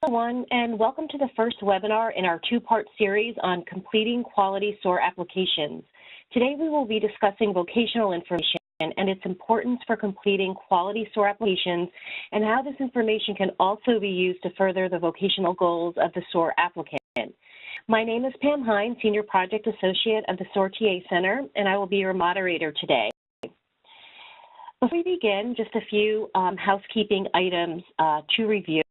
Everyone, and welcome to the first webinar in our two-part series on completing quality SOAR applications. Today we will be discussing vocational information and its importance for completing quality SOAR applications and how this information can also be used to further the vocational goals of the SOAR applicant. My name is Pam Hine, Senior Project Associate of the SOAR TA Center, and I will be your moderator today. Before we begin, just a few housekeeping items to review.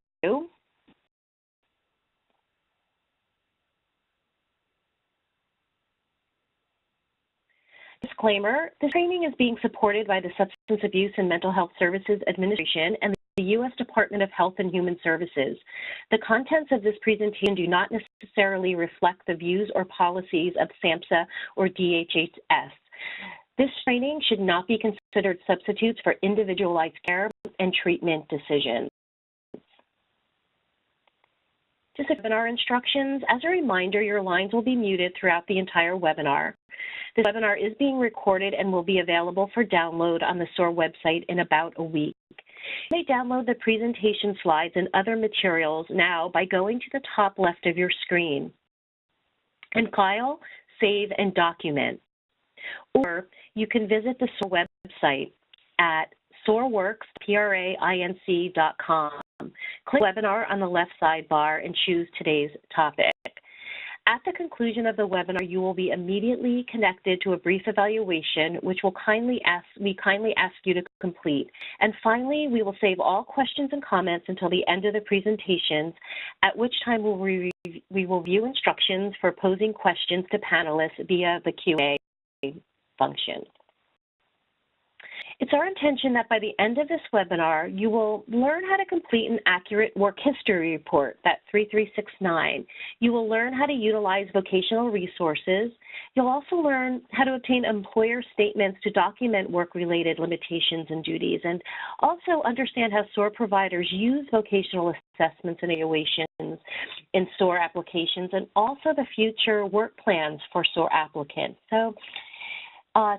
Disclaimer, this training is being supported by the Substance Abuse and Mental Health Services Administration and the U.S. Department of Health and Human Services. The contents of this presentation do not necessarily reflect the views or policies of SAMHSA or DHHS. This training should not be considered substitutes for individualized care and treatment decisions. Just webinar instructions. As a reminder, your lines will be muted throughout the entire webinar. This webinar is being recorded and will be available for download on the SOAR website in about a week. You may download the presentation slides and other materials now by going to the top left of your screen and file, save, and document. Or you can visit the SOAR website at soarworks.com. Click Webinar on the left sidebar and choose today's topic. At the conclusion of the webinar, you will be immediately connected to a brief evaluation, which we kindly ask you to complete. And finally, we will save all questions and comments until the end of the presentations, at which time we will view instructions for posing questions to panelists via the Q&A function. It's our intention that by the end of this webinar, you will learn how to complete an accurate work history report, that 3369. You will learn how to utilize vocational resources. You'll also learn how to obtain employer statements to document work-related limitations and duties, and also understand how SOAR providers use vocational assessments and evaluations in SOAR applications, and also the future work plans for SOAR applicants. So,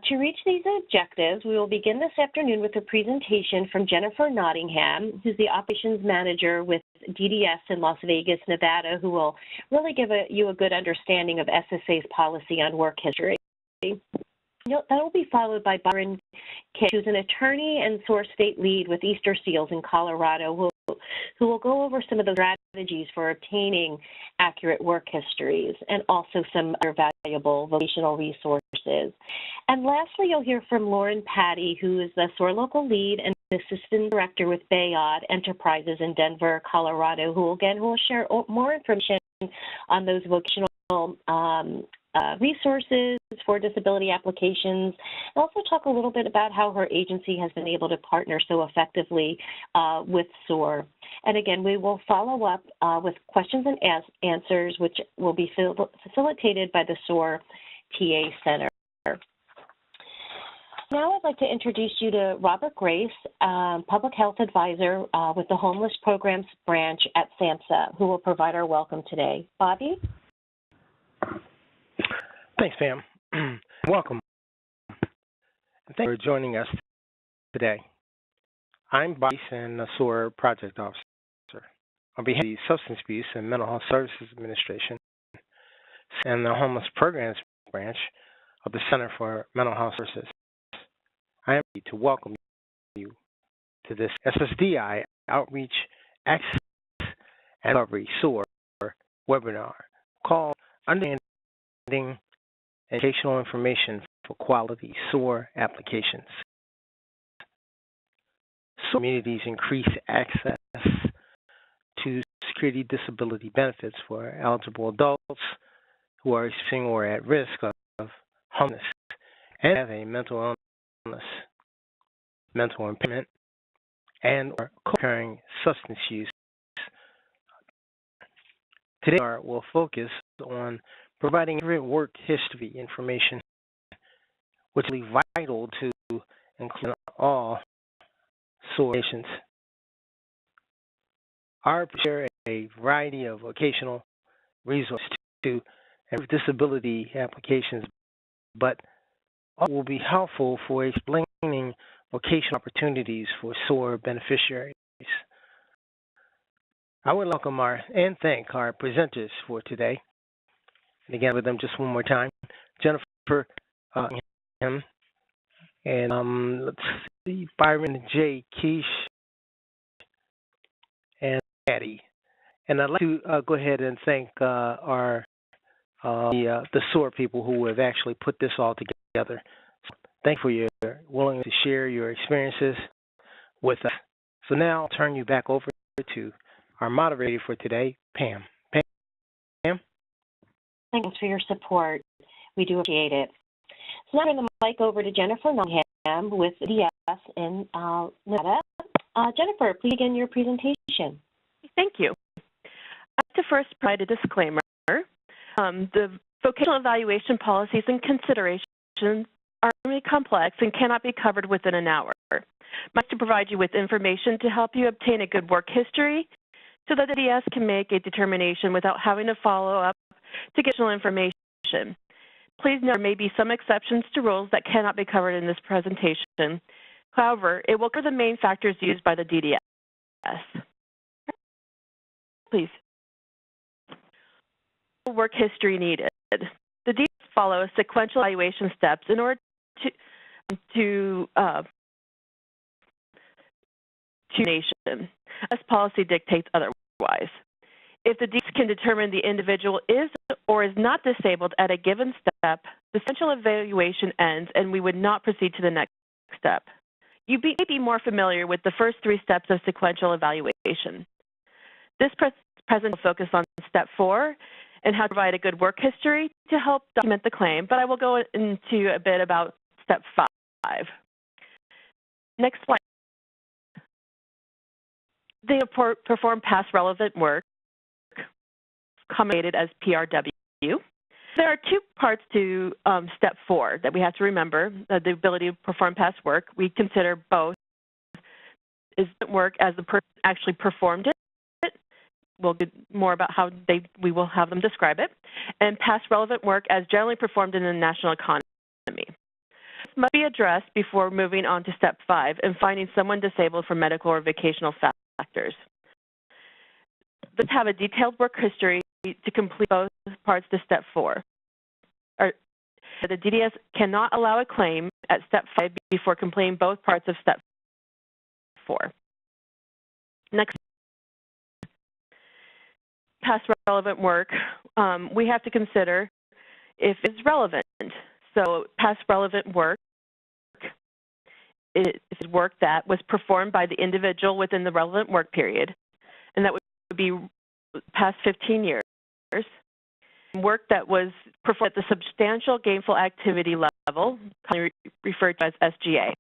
to reach these objectives, we will begin this afternoon with a presentation from Jennifer Nottingham, who's the Operations Manager with DDS in Las Vegas, Nevada, who will really give you a good understanding of SSA's policy on work history. That will be followed by Byron Kish, who's an attorney and SOAR state lead with Easter Seals in Colorado, who will go over some of the strategies for obtaining accurate work histories and also some other valuable vocational resources. And lastly, you'll hear from Lauren Patty, who is the SOAR local lead and assistant director with Bayard Enterprises in Denver, Colorado, who will share more information on those vocational resources for disability applications, and also talk a little bit about how her agency has been able to partner so effectively with SOAR. And again, we will follow up with questions and answers, which will be facilitated by the SOAR TA Center. Now I'd like to introduce you to Robert Grace, Public Health Advisor with the Homeless Programs Branch at SAMHSA, who will provide our welcome today. Bobby? Thanks, Pam. Welcome. And thank you for joining us today. I'm Bobby and the SOAR Project Officer. On behalf of the Substance Abuse and Mental Health Services Administration and the Homeless Programs Branch of the Center for Mental Health Services, I am happy to welcome you to this SSDI Outreach Access and Recovery SOAR webinar called Understanding Educational Information for Quality SOAR Applications. SOAR communities increase access to security disability benefits for eligible adults who are experiencing or at risk of homelessness and have a mental illness, mental impairment, and or co-occurring substance use. Today we'll focus on providing accurate work history information, which will be vital to include all SOAR patients. Our share a variety of vocational resources to improve disability applications, but all will be helpful for explaining vocational opportunities for SOAR beneficiaries. I would welcome and thank our presenters for today. And again, with them just one more time, Jennifer, him, and let's see, Byron J. Keish, and Patty. And I'd like to go ahead and thank our the SOAR people who have actually put this all together. So thank you for your willingness to share your experiences with us. So now I'll turn you back over to our moderator for today, Pam. Pam? Thanks for your support. We do appreciate it. So now I'm going to mic over to Jennifer Nunningham with DS in Nevada. Jennifer, please begin your presentation. Thank you. I'd like to first provide a disclaimer. The vocational evaluation policies and considerations are really complex and cannot be covered within an hour. I'd like to provide you with information to help you obtain a good work history so that the DS can make a determination without having to follow up to get additional information. Please note there may be some exceptions to rules that cannot be covered in this presentation. However, it will cover the main factors used by the DDS. Please. Work history needed. The DDS follow sequential evaluation steps in order to nation, as policy dictates otherwise. If the DDS can determine the individual is or is not disabled at a given step, the sequential evaluation ends and we would not proceed to the next step. You may be more familiar with the first three steps of sequential evaluation. This presentation will focus on step 4 and how to provide a good work history to help document the claim, but I will go into a bit about step 5. Next slide. They perform past relevant work, accommodated as PRW. There are two parts to step 4 that we have to remember. The ability to perform past work. We consider both is work as the person actually performed it. We'll get more about how we will have them describe it. And past relevant work as generally performed in the national economy. This must be addressed before moving on to step 5 and finding someone disabled for medical or vocational factors. Let's have a detailed work history to complete both parts to step 4. The DDS cannot allow a claim at step 5 before completing both parts of step 4. Next, past relevant work, we have to consider if it's relevant. So past relevant work is work that was performed by the individual within the relevant work period, and that would be past 15 years. Work that was performed at the substantial gainful activity level, commonly referred to as SGA,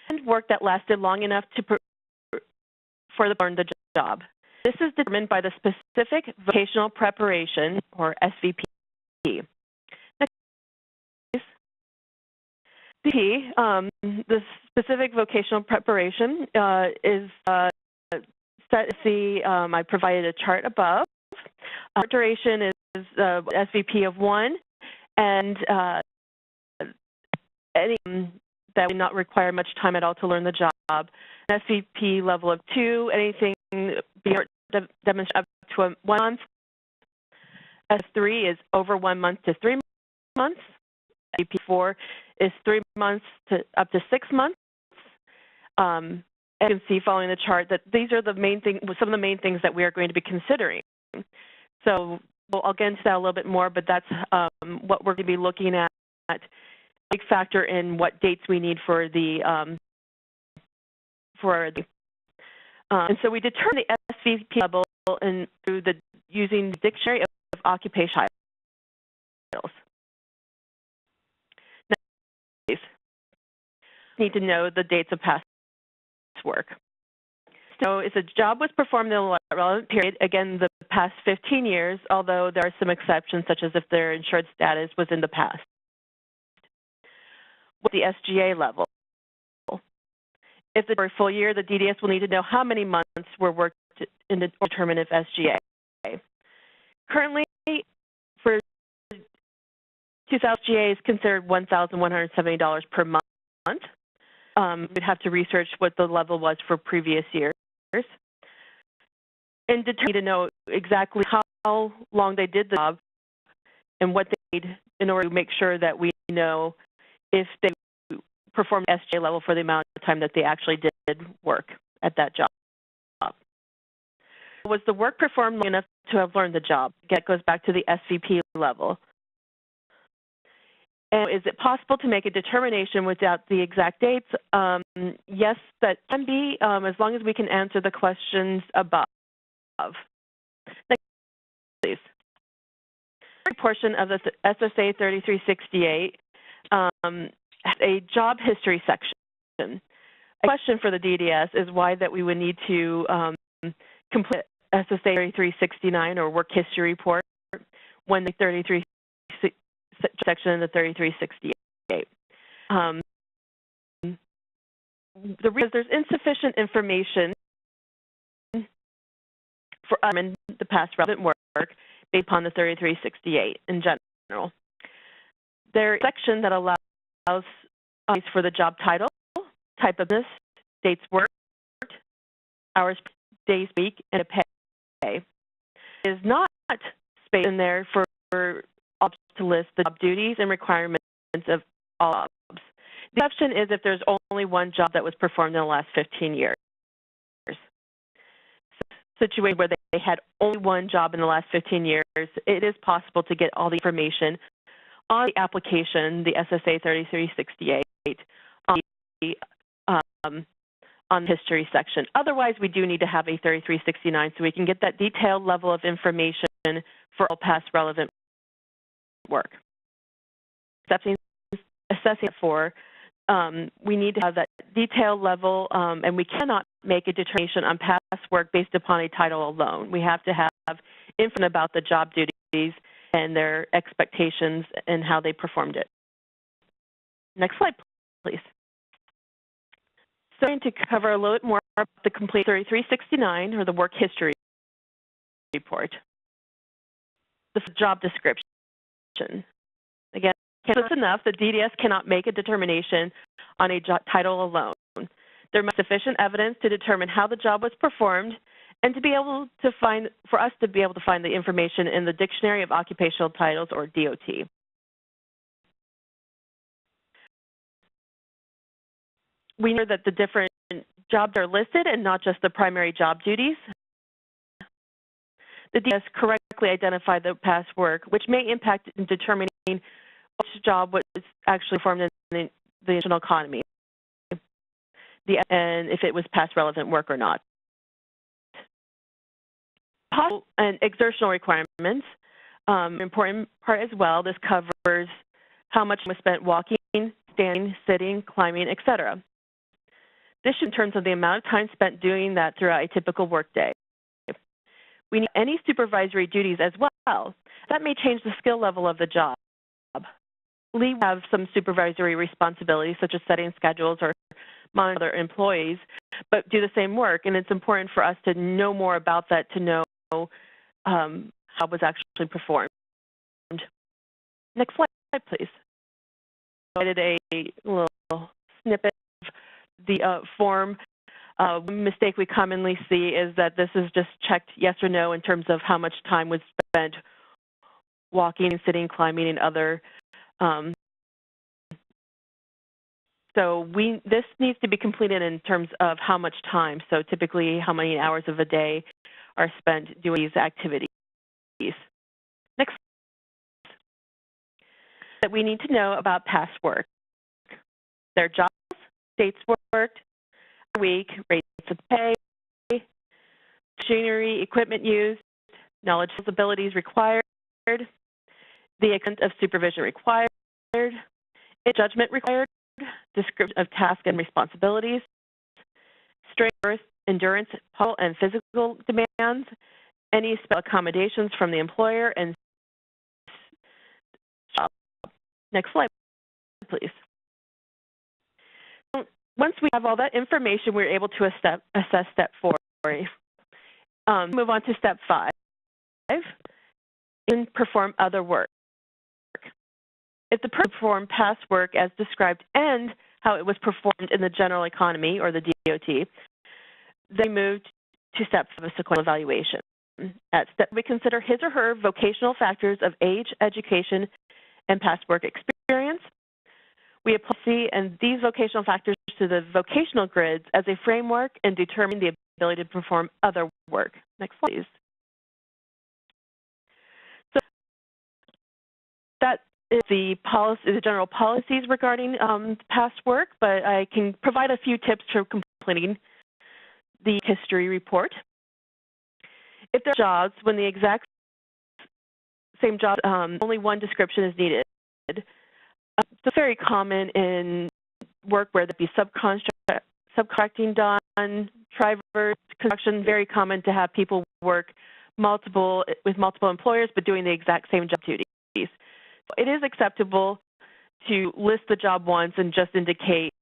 and work that lasted long enough for the job. This is determined by the specific vocational preparation, or SVP. Next, please. The specific vocational preparation is set. See, I provided a chart above. Duration is SVP of 1, and any that would not require much time at all to learn the job. An SVP level of 2, anything beyond demonstrate up to 1 month. S3 is over 1 month to 3 months. SVP 4 is 3 months to up to 6 months. And you can see following the chart that these are the main some of the main things that we are going to be considering. So I'll get into that a little bit more, but that's what we're going to be looking at. A big factor in what dates we need for the and so we determine the SVP level through using the Dictionary of Occupational Titles. Next, need to know the dates of past work. So if a job was performed in a relevant period, again, the past 15 years, although there are some exceptions, such as if their insured status was in the past. With the SGA level, if it's for a full year, the DDS will need to know how many months were worked in the determine if SGA. Currently, for 2000, SGA is considered $1,170 per month. We'd have to research what the level was for previous years. and determine to know exactly how long they did the job and what they did in order to make sure that we know if they performed SJ level for the amount of time that they actually did work at that job. Was the work performed long enough to have learned the job? Again, it goes back to the SVP level. And is it possible to make a determination without the exact dates? Yes, that can be, as long as we can answer the questions above. Next, please. The portion of the SSA 3368 has a job history section. A question for the DDS is why that we would need to complete SSA 3369 or work history report when the 33 section in the 3368. The reason is there's insufficient information for the past relevant work based upon the 3368 in general. There's a section that allows for the job title, type of business, dates worked, hours, days, week, and a pay. It is not space in there for to list the job duties and requirements of all jobs. The exception is if there's only one job that was performed in the last 15 years. Situation where they had only one job in the last 15 years, it is possible to get all the information on the application, the SSA 3368, on the history section. Otherwise, we do need to have a 3369 so we can get that detailed level of information for all past relevant work. Assessing for, we need to have that detailed level, and we cannot make a determination on past work based upon a title alone. We have to have information about the job duties and their expectations and how they performed it. Next slide, please. So I'm going to cover a little bit more about the complete 3369 or the work history report. The job description. Again, it's enough that DDS cannot make a determination on a job title alone. There must be sufficient evidence to determine how the job was performed and to be able to find, for us to be able to find the information in the Dictionary of Occupational Titles, or DOT. We know that the different jobs are listed and not just the primary job duties. The DDS correctly identified the past work, which may impact in determining which job was actually performed in the national economy, and if it was past relevant work or not. And exertional requirements, important part as well. This covers how much was spent walking, standing, sitting, climbing, etc. This in terms of the amount of time spent doing that throughout a typical workday. We need any supervisory duties as well. That may change the skill level of the job. We have some supervisory responsibilities, such as setting schedules or monitor employees, but do the same work. And it's important for us to know more about that, to know how it was actually performed. Next slide, please. I did a little snippet of the form. One mistake we commonly see is that this is just checked yes or no in terms of how much time was spent walking, sitting, climbing, and other. So this needs to be completed in terms of how much time. So typically, how many hours of a day are spent doing these activities. Next. That we need to know about past work. Their jobs, dates worked, week, rates of pay, machinery, equipment used, knowledge, abilities required, the extent of supervision required, judgment required, description of tasks and responsibilities, strength, endurance, and physical demands, any special accommodations from the employer, and next slide, please. Once we have all that information, we're able to assess step 4. Move on to step 5, and perform other work. If the person performed past work as described and how it was performed in the general economy or the DOT, they moved to step 5 of sequential evaluation. At step, we consider his or her vocational factors of age, education, and past work experience. We apply and these vocational factors to the vocational grids as a framework and determine the ability to perform other work. Next slide, please. So that is the general policies regarding past work, but I can provide a few tips for completing the history report. If there are jobs when the exact same job, only one description is needed. It's very common in work where there'd be subcontracting done, drivers, construction, very common to have people work with multiple employers but doing the exact same job duties. It is acceptable to list the job once and just indicate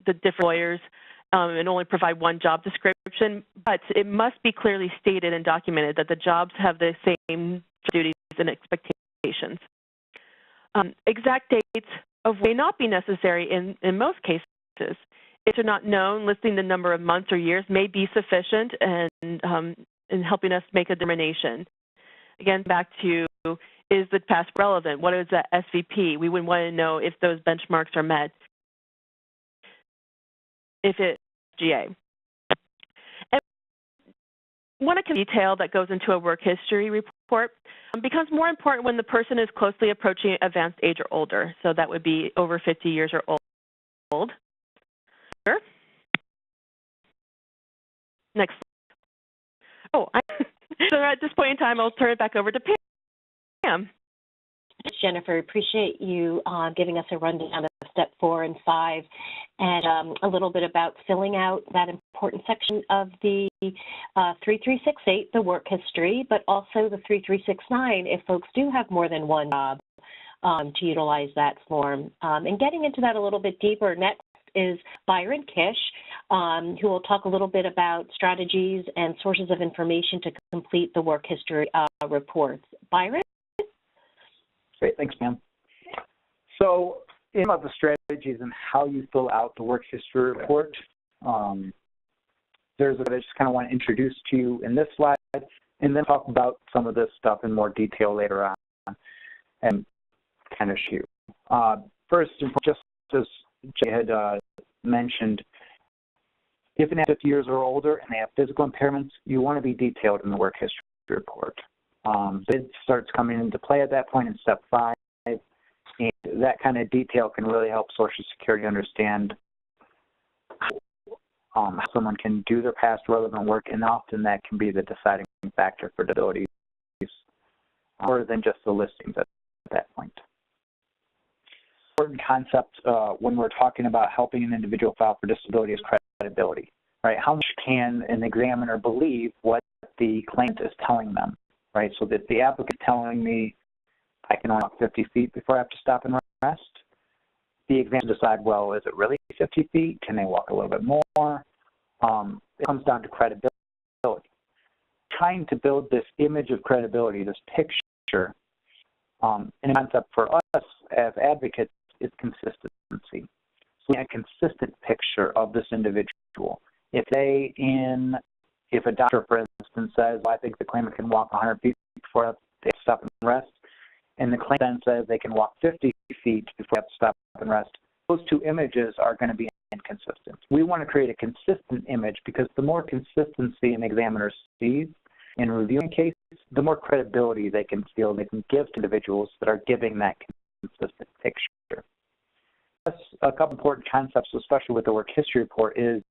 the different employers and only provide one job description, but it must be clearly stated and documented that the jobs have the same duties and expectations. Exact dates may not be necessary in most cases. If they're not known, listing the number of months or years may be sufficient in helping us make a determination. Again, back to, is the past relevant? What is the SVP? We would want to know if those benchmarks are met. If it's GA. And one detail that goes into a work history report becomes more important when the person is closely approaching advanced age or older. So that would be over 50 years or old. Sure. Next. Oh, so at this point in time, I'll turn it back over to Pam. Jennifer, appreciate you giving us a rundown of step 4 and 5 and a little bit about filling out that important section of the 3368, the work history, but also the 3369 if folks do have more than one job to utilize that form. And getting into that a little bit deeper, next is Byron Kish, who will talk a little bit about strategies and sources of information to complete the work history reports. Byron? Great, thanks, Pam. So, about the strategies and how you fill out the work history report, there's what I just kind of want to introduce to you in this slide, and then talk about some of this stuff in more detail later on, and kind of shoot. First, just as Jay had mentioned, if they have 50 years or older and they have physical impairments, you want to be detailed in the work history report. It starts coming into play at that point in step 5, and that kind of detail can really help Social Security understand how someone can do their past relevant work, and often that can be the deciding factor for disabilities, more than just the listings at that point. Important concept when we're talking about helping an individual file for disability is credibility, right? How much can an examiner believe what the claimant is telling them? Right, so that the applicant telling me I can only walk 50 feet before I have to stop and rest, the examiner decide, well, is it really 50 feet? Can they walk a little bit more? It comes down to credibility. Trying to build this image of credibility, this picture, and a concept for us as advocates is consistency. So a consistent picture of this individual. If a doctor, for instance, says, well, I think the claimant can walk 100 feet before they have to stop and rest, and the claimant then says they can walk 50 feet before they have to stop and rest, those two images are going to be inconsistent. We want to create a consistent image because the more consistency an examiner sees in reviewing cases, the more credibility they can feel they can give to individuals that are giving that consistent picture. That's a couple important concepts, especially with the work history report, is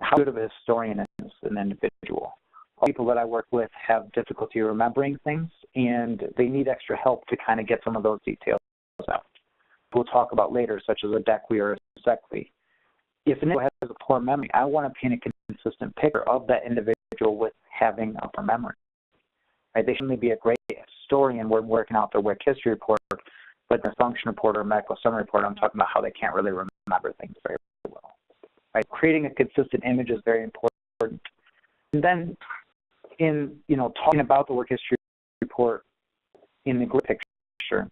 how good of a historian is an individual. People that I work with have difficulty remembering things, and they need extra help to kind of get some of those details out. We'll talk about later, such as a DECWI or a SECWI. If an individual has a poor memory, I want to paint a consistent picture of that individual with having a poor memory. Right? They shouldn't be a great historian when working out their work history report, but the function report or medical summary report, I'm talking about how they can't really remember things very well. Right? Creating a consistent image is very important. And then in talking about the work history report in the group picture,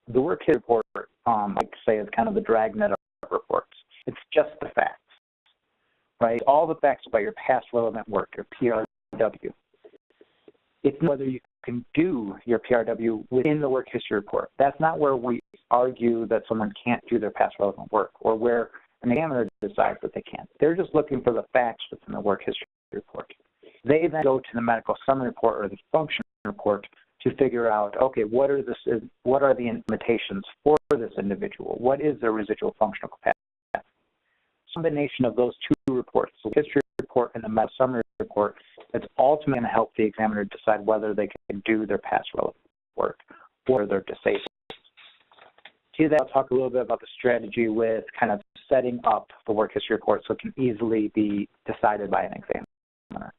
the work history report, I like to say, is kind of the dragnet of reports. It's just the facts. right? All the facts about your past relevant work, your PRW. It's whether you can do your PRW within the work history report. That's not where we argue that someone can't do their past relevant work or where an examiner decides that they can't. They're just looking for the facts within the work history report. They then go to the medical summary report or the function report to figure out, okay, what are the limitations for this individual? What is their residual functional capacity? Combination of those two reports, the history report and the medical summary report, that's ultimately going to help the examiner decide whether they can do their past relevant work or they're disabled. To that, I'll talk a little bit about the strategy with kind of setting up the work history report so it can easily be decided by an examiner.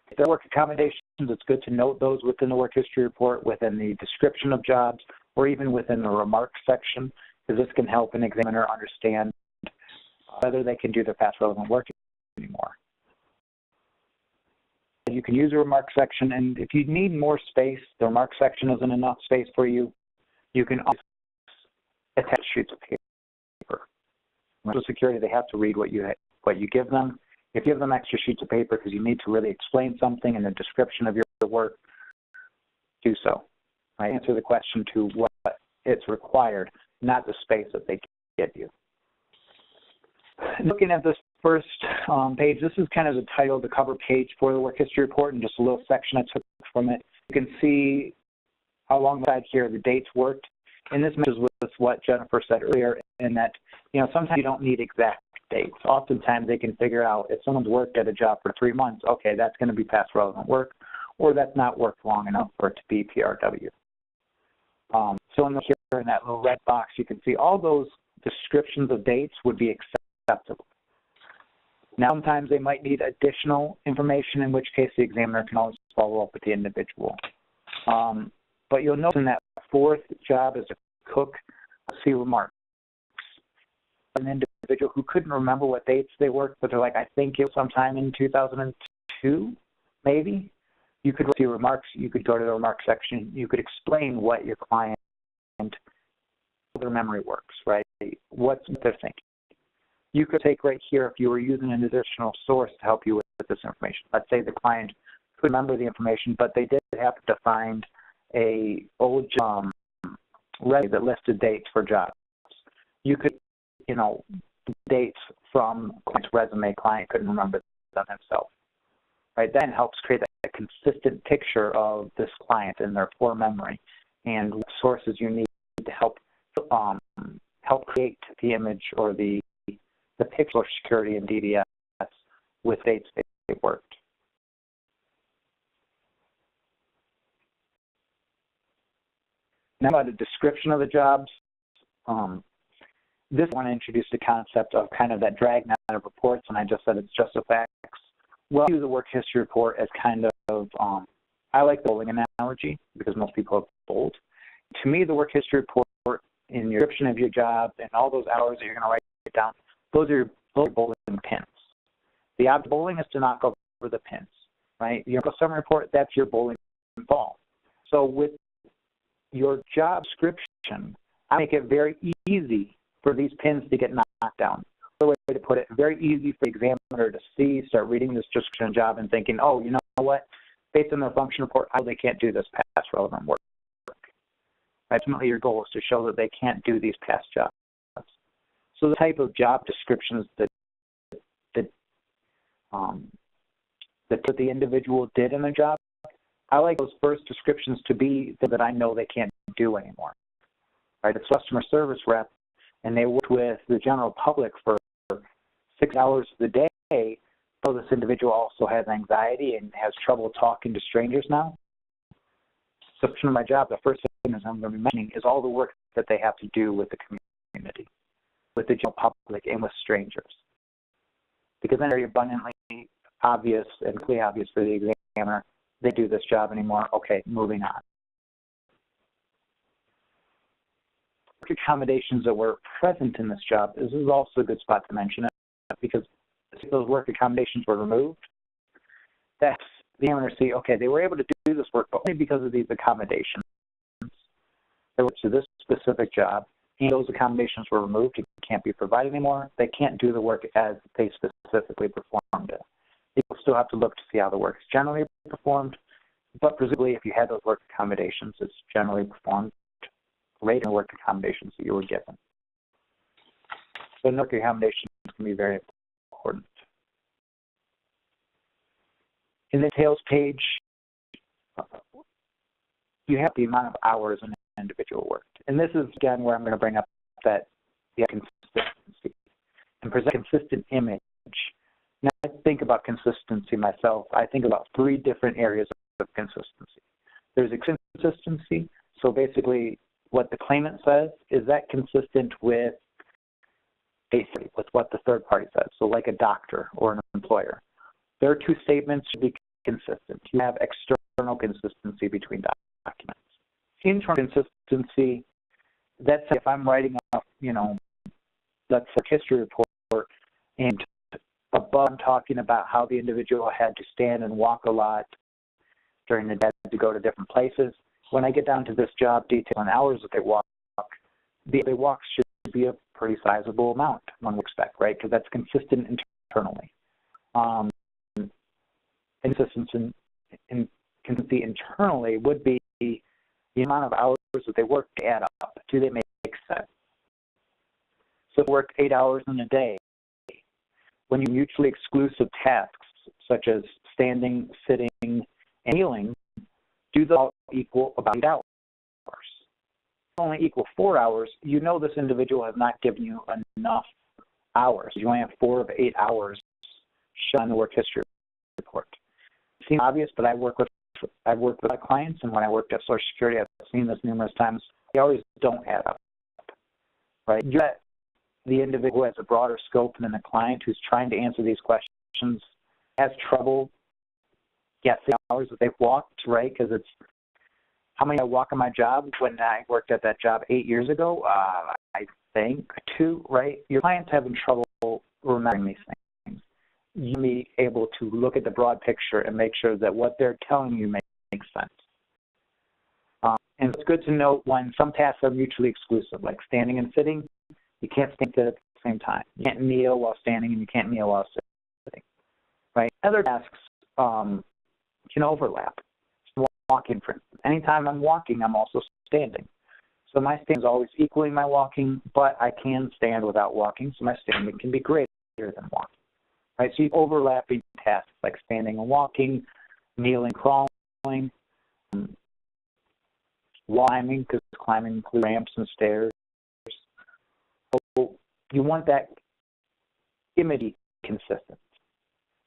If there are work accommodations, it's good to note those within the work history report, within the description of jobs, or even within the remarks section, because this can help an examiner understand whether they can do their past relevant work anymore. You can use a remark section, and if you need more space, the remark section isn't enough space for you, you can also attach sheets of paper. Social Security, they have to read what you give them. If you give them extra sheets of paper because you need to really explain something in the description of your work, do so. I answer the question to what it's required, not the space that they give you. Looking at this first page, this is kind of the title, the cover page for the work history report, and just a little section I took from it. You can see alongside here the dates worked, and this matches with what Jennifer said earlier, in that, you know, sometimes you don't need exact dates. Oftentimes they can figure out if someone's worked at a job for 3 months, okay, that's going to be past relevant work, or that's not worked long enough for it to be PRW. So here in that little red box, you can see all those descriptions of dates would be acceptable. Now, sometimes they might need additional information, in which case the examiner can always follow up with the individual. But you'll notice in that fourth job as a cook, see remarks. An individual who couldn't remember what dates they worked, but they're like, I think it was sometime in 2002, maybe. You could see remarks. You could go to the remarks section. You could explain what your client, their memory works, right? What they're thinking. You could take right here, if you were using an additional source to help you with this information. Let's say the client could remember the information, but they did happen to find a old resume that listed dates for jobs. You could, you know, dates from client's resume, client couldn't remember them himself. Right? That helps create a consistent picture of this client in their core memory and what sources you need to help create the image or the picture Social Security and DDS with dates they worked. Now about a description of the jobs. This one introduced the concept of kind of that dragnet of reports, and I just said it's just the facts. Well, I use the work history report as kind of, I like the bowling analogy because most people have bowled. To me, the work history report in your description of your job and all those hours that you're going to write down, those are bowling pins. The object of bowling is to knock over the pins, right? Your summary report, that's your bowling ball. So with your job description, I make it very easy for these pins to get knocked down. The way to put it, very easy for the examiner to see, start reading this description of job and thinking, oh, you know what? Based on their function report, how they can't do this past relevant work. Ultimately, your goal is to show that they can't do these past jobs. So the type of job descriptions that the individual did in their job, I like those first descriptions to be that I know they can't do anymore. Right? It's a customer service rep, and they worked with the general public for 6 hours of the day. So this individual also has anxiety and has trouble talking to strangers now. So of my job, the first thing I'm going to be mentioning is all the work that they have to do with the community, with the general public, and with strangers. Because then it's very abundantly obvious and clearly obvious for the examiner, they do this job anymore. Okay, moving on. Work accommodations that were present in this job, this is also a good spot to mention it, because if those work accommodations were removed, that's the examiner see, okay, they were able to do this work, but only because of these accommodations. They went to this specific job. and those accommodations were removed and can't be provided anymore, they can't do the work as they specifically performed it. You'll still have to look to see how the work is generally performed, but presumably if you had those work accommodations, it's generally performed great in the work accommodations that you were given. So work accommodations can be very important. In the details page, you have the amount of hours an individual worked. And this is, again, where I'm going to bring up that consistency and present a consistent image. Now, I think about consistency myself. I think about 3 different areas of consistency. There's consistency. So basically, what the claimant says, is that consistent with what the third party says? So like a doctor or an employer. Their 2 statements should be consistent. You have external consistency between documents. Internal consistency, that's if I'm writing a, let's say history report, and above I'm talking about how the individual had to stand and walk a lot during the day to go to different places. When I get down to this job detail and hours that they walk, the walks should be a pretty sizable amount, one would expect, right? Because that's consistent internally. Consistency internally would be the amount of hours that they work to add up. Do they make sense? So if you work 8 hours in a day, when you mutually exclusive tasks such as standing, sitting, and kneeling, do they all equal about 8 hours? If they only equal 4 hours, you know this individual has not given you enough hours. You only have 4 of 8 hours shown in the work history report. It seems obvious, but I've worked with my clients, and when I worked at Social Security, I've seen this numerous times. They always don't add up, right? You get the individual who has a broader scope than the client who's trying to answer these questions has trouble guessing hours that they've walked, right? Because it's how many I walk on my job when I worked at that job 8 years ago. I think 2, right? Your client's having trouble remembering these things. You be able to look at the broad picture and make sure that what they're telling you makes sense. And it's good to note when some tasks are mutually exclusive, like standing and sitting. You can't stand at the same time. You can't kneel while standing, and you can't kneel while sitting, right? Other tasks can overlap. So walking, for instance. Anytime I'm walking, I'm also standing. So my stand is always equaling my walking, but I can stand without walking, so my standing can be greater than walking. Right, so you have overlapping tasks like standing and walking, kneeling, crawling, climbing, because climbing includes ramps and stairs. So you want that image consistent.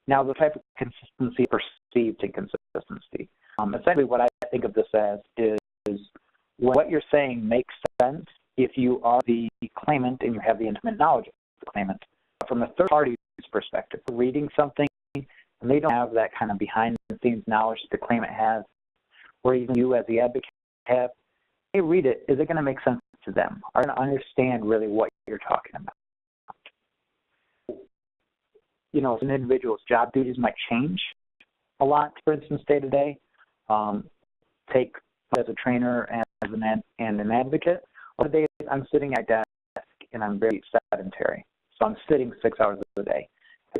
Now, the type of consistency perceived inconsistency. Essentially, what I think of this as is what you're saying makes sense if you are the claimant and you have the intimate knowledge of the claimant. From a third party's perspective, reading something and they don't have that kind of behind-the-scenes knowledge that the claimant has, or even you as the advocate have, they read it, is it going to make sense to them? Are they going to understand really what you're talking about? As an individual's job duties might change a lot, for instance, day to day. Take as a trainer and as an advocate. One day I'm sitting at a desk and I'm very sedentary. So I'm sitting 6 hours a day.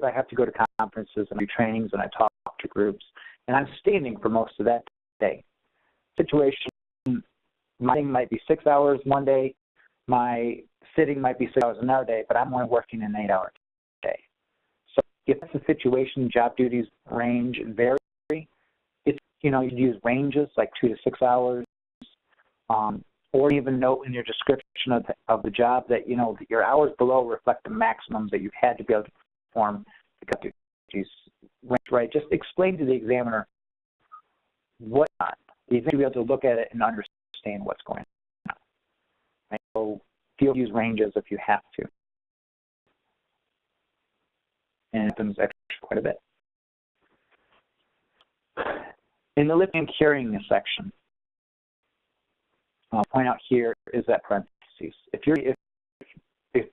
I have to go to conferences and do trainings and I talk to groups, and I'm standing for most of that day. Situation, my sitting might be 6 hours one day, my sitting might be 6 hours another day, but I'm only working an 8-hour day. So if that's the situation, job duties range and vary. It's, you use ranges like 2 to 6 hours, or even note in your description of the job that, your hours below reflect the maximums that you've had to be able to perform the job duties, right? Just explain to the examiner what not. The examiner will be able to look at it and understand what's going on. Right? So you'll use ranges if you have to. And it happens actually quite a bit. In the lifting and carrying section, I'll point out here is that parentheses. If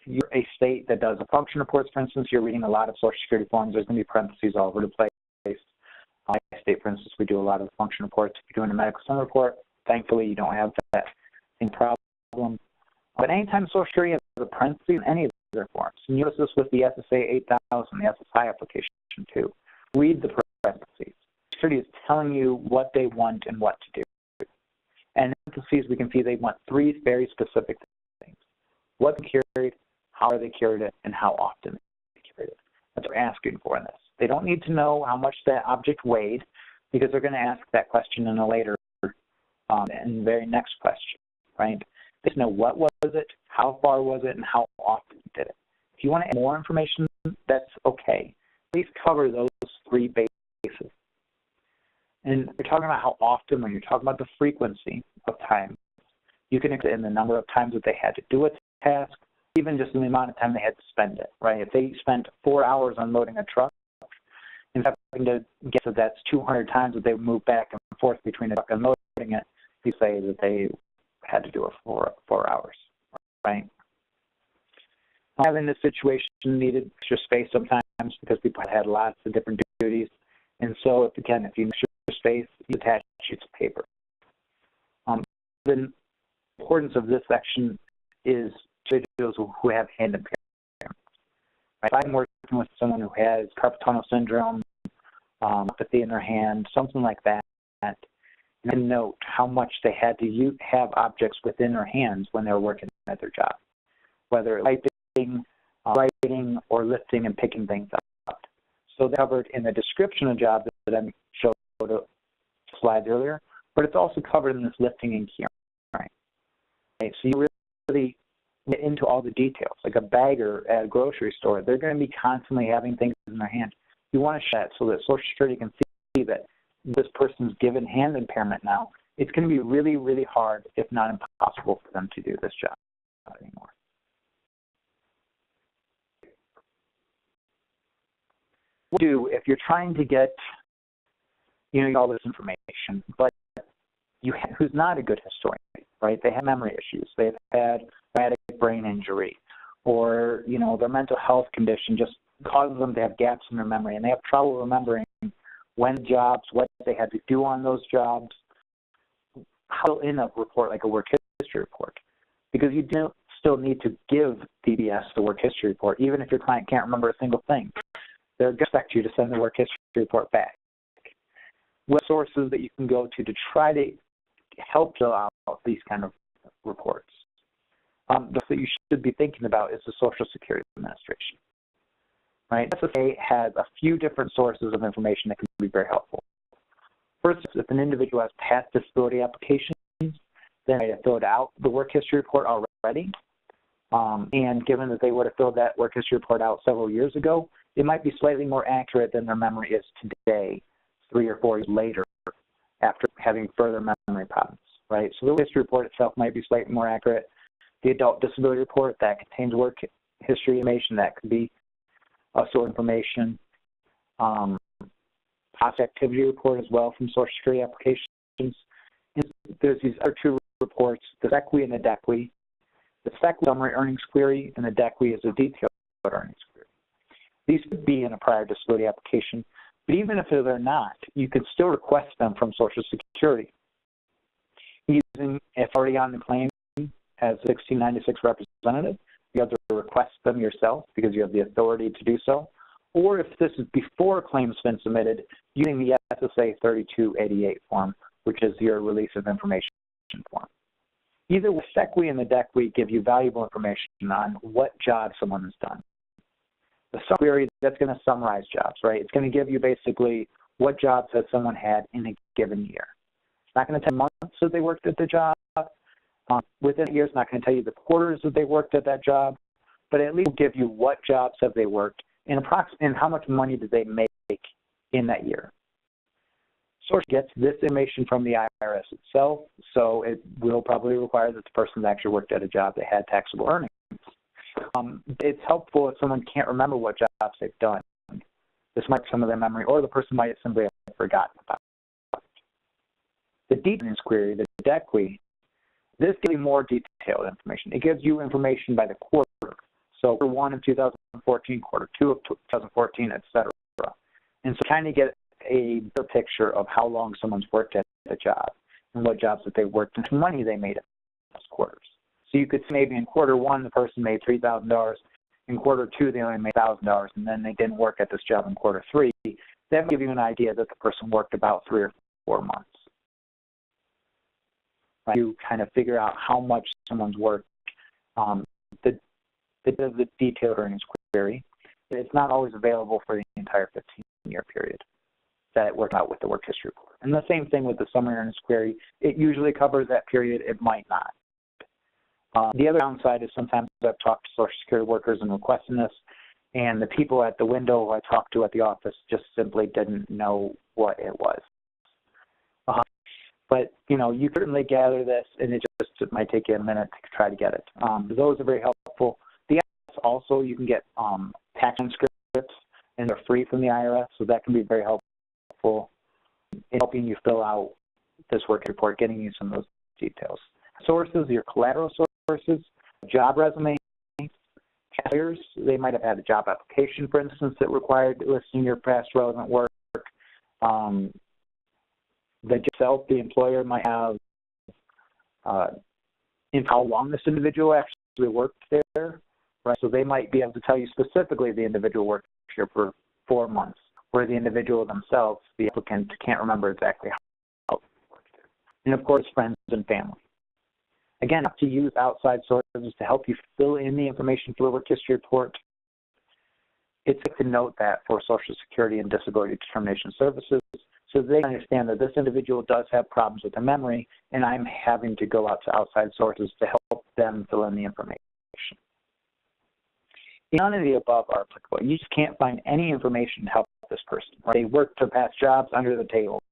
you're a state that does a function reports, for instance, you're reading a lot of Social Security forms, there's going to be parentheses all over the place. State, for instance, we do a lot of function reports. If you're doing a medical center report, thankfully you don't have that same problem. But anytime Social Security has a parenthesis in any of their forms, and you notice this with the SSA 8000, the SSI application too, read the parentheses. Social Security is telling you what they want and what to do. And in parentheses, we can see they want three very specific things. What they carried, how they carried it, and how often they carried it. That's what they're asking for in this. They don't need to know how much that object weighed, because they're going to ask that question in a later and very next question, right? They just know what was it, how far was it, and how often did it. If you want to add more information, that's okay. Please cover those three bases. And you're talking about how often, when you're talking about the frequency of time, you can include in the number of times that they had to do a task, even just in the amount of time they had to spend it, right? If they spent 4 hours unloading a truck, instead of having to guess that that's 200 times that they moved back and forth between the truck and loading it, you say that they had to do it for 4 hours, right? Having this situation needed extra space sometimes because people had lots of different duties. And so, if you need extra space, you attach sheets of paper. The importance of this section is to those who have hand impairments. Right? If I'm working with someone who has carpal tunnel syndrome, apathy in their hand, something like that, and note how much they had to have objects within their hands when they were working at their job, whether typing, writing, or lifting and picking things up. So they're covered in the description of the job that I showed a slide earlier, but it's also covered in this lifting and carrying. Okay, so you really get into all the details. Like a bagger at a grocery store, they're going to be constantly having things in their hand. You want to show that so that Social Security can see that this person's given hand impairment now. It's going to be really, really hard, if not impossible, for them to do this job anymore. What do you do if you're trying to get all this information, but who's not a good historian, right? They have memory issues. They've had traumatic brain injury, or their mental health condition just causes them to have gaps in their memory, and they have trouble remembering when jobs, what they had to do on those jobs, how in a report like a work history report, because you do still need to give DBS the work history report, even if your client can't remember a single thing. They'll expect you to send the work history report back. What sources that you can go to try to help fill out these kind of reports? The that you should be thinking about is the Social Security Administration. Right? SSA has a few different sources of information that can be very helpful. First, if an individual has past disability applications, then they have filled out the work history report already. And given that they would have filled that work history report out several years ago, it might be slightly more accurate than their memory is today, 3 or 4 years later, after having further memory problems. Right? So the work history report itself might be slightly more accurate. The adult disability report that contains work history information, that could be also information. Past activity report as well from Social Security applications. And there's these other two reports, the SEQI and the DEQI. The SEQI summary earnings query, and the DEQI is a detailed earnings query. These could be in a prior disability application, but even if they're not, you could still request them from Social Security. If already on the claim as a 1696 representative, you have to request them yourself because you have the authority to do so. Or if this is before a claim's been submitted, using the SSA 3288 form, which is your release of information form. Either the SEQI and the DEQI give you valuable information on what job someone has done. The summary query, that's going to summarize jobs, right? It's going to give you basically what jobs that someone had in a given year. It's not going to tell you months that they worked at the job. Within a year, it's not going to tell you the quarters that they worked at that job, but at least give you what jobs have they worked and how much money did they make in that year. Source gets this information from the IRS itself, so it will probably require that the person actually worked at a job that had taxable earnings. It's helpful if someone can't remember what jobs they've done. This might be some of their memory, or the person might simply have forgotten about it. The details query, the DEQI, this gives you more detailed information. It gives you information by the quarter. So quarter 1 of 2014, quarter 2 of 2014, et cetera. And so kind of get a better picture of how long someone's worked at the job and what jobs that they worked and how much money they made in those quarters. So you could say maybe in quarter one, the person made $3,000. In quarter two, they only made $1,000, and then they didn't work at this job in quarter three. That would give you an idea that the person worked about 3 or 4 months. Right? You kind of figure out how much someone's worked. The detailed earnings query, it's not always available for the entire 15-year period that it worked out with the work history report. And the same thing with the summary earnings query. It usually covers that period. It might not. The other downside is sometimes I've talked to Social Security workers and requesting this, and the people at the window I talked to at the office just simply didn't know what it was. But, you know, you certainly gather this, and it might take you a minute to try to get it. Those are very helpful. The IRS also, you can get tax transcripts, and they're free from the IRS, so that can be very helpful in helping you fill out this work report, getting you some of those details. Sources, your collateral sources, job resume, carriers, they might have had a job application, for instance, that required listing your past relevant work. The employer might have in how long this individual actually worked there, right? So they might be able to tell you specifically the individual worked here for 4 months, where the individual themselves, the applicant, can't remember exactly how they worked there. And of course, friends and family. Again, to use outside sources to help you fill in the information for the work history report. It's good to note that for Social Security and Disability Determination Services, so they understand that this individual does have problems with their memory, and I'm having to go out to outside sources to help them fill in the information. None of the above are applicable. You just can't find any information to help this person. Right? They worked their past jobs under the table.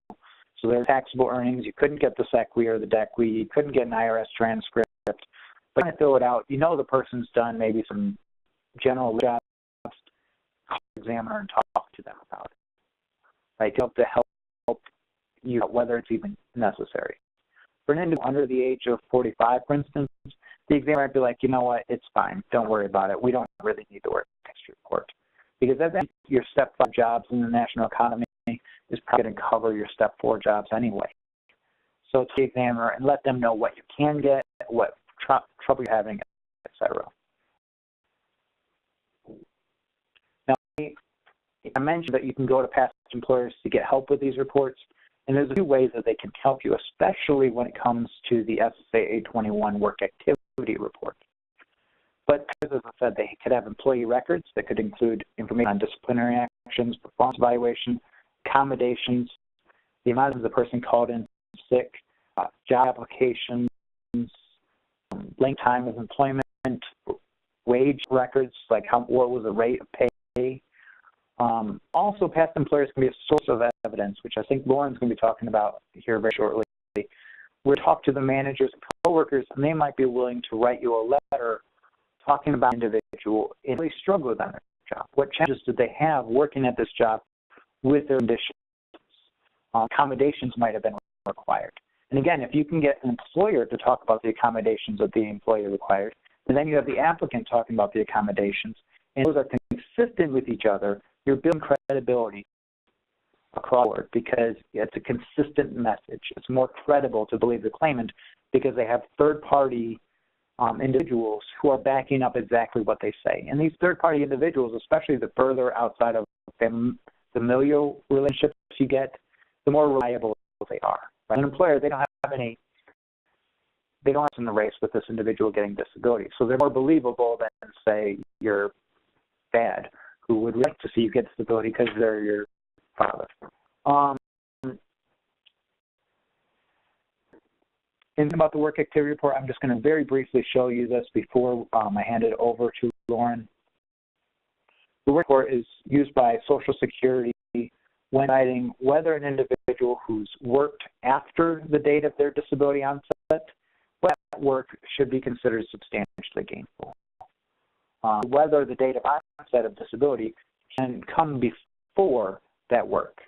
So their taxable earnings, you couldn't get the SEQI or the DEQI, you couldn't get an IRS transcript. But when you fill it out, you know the person's done maybe some general jobs, call the examiner and talk to them about it. Right? To help you out whether it's even necessary. For an individual under the age of 45, for instance, the examiner might be like, you know what, it's fine, don't worry about it. We don't really need the work history report. Because that's your step 5 jobs in the national economy is probably going to cover your step 4 jobs anyway. So to the examiner and let them know what you can get, what trouble you're having, etc. Now, I mentioned that you can go to past employers to get help with these reports, and there's a few ways that they can help you, especially when it comes to the SSA 821 work activity report. But as I said, they could have employee records that could include information on disciplinary actions, performance evaluation, accommodations, the amount of the person called in sick, job applications, length time of employment, wage records, like what was the rate of pay. Also, past employers can be a source of evidence, which I think Lauren's going to be talking about here very shortly. We'll talk to the managers and coworkers, and they might be willing to write you a letter talking about an individual and really struggled on their job. What challenges did they have working at this job with their conditions? Accommodations might have been required. And again, if you can get an employer to talk about the accommodations that the employee required, and then you have the applicant talking about the accommodations, and those are consistent with each other, you're building credibility across the board because it's a consistent message. It's more credible to believe the claimant because they have third-party individuals who are backing up exactly what they say. And these third-party individuals, especially the further outside of familial relationships you get, the more reliable they are. Right? An employer, they don't have in the race with this individual getting disability. So they're more believable than, say, your dad, who would like to see you get disability because they're your father. And about the work activity report, I'm just going to very briefly show you this before I hand it over to Lauren. The work report is used by Social Security when deciding whether an individual who's worked after the date of their disability onset, whether that work should be considered substantially gainful. Whether the date of onset of disability can come before that work.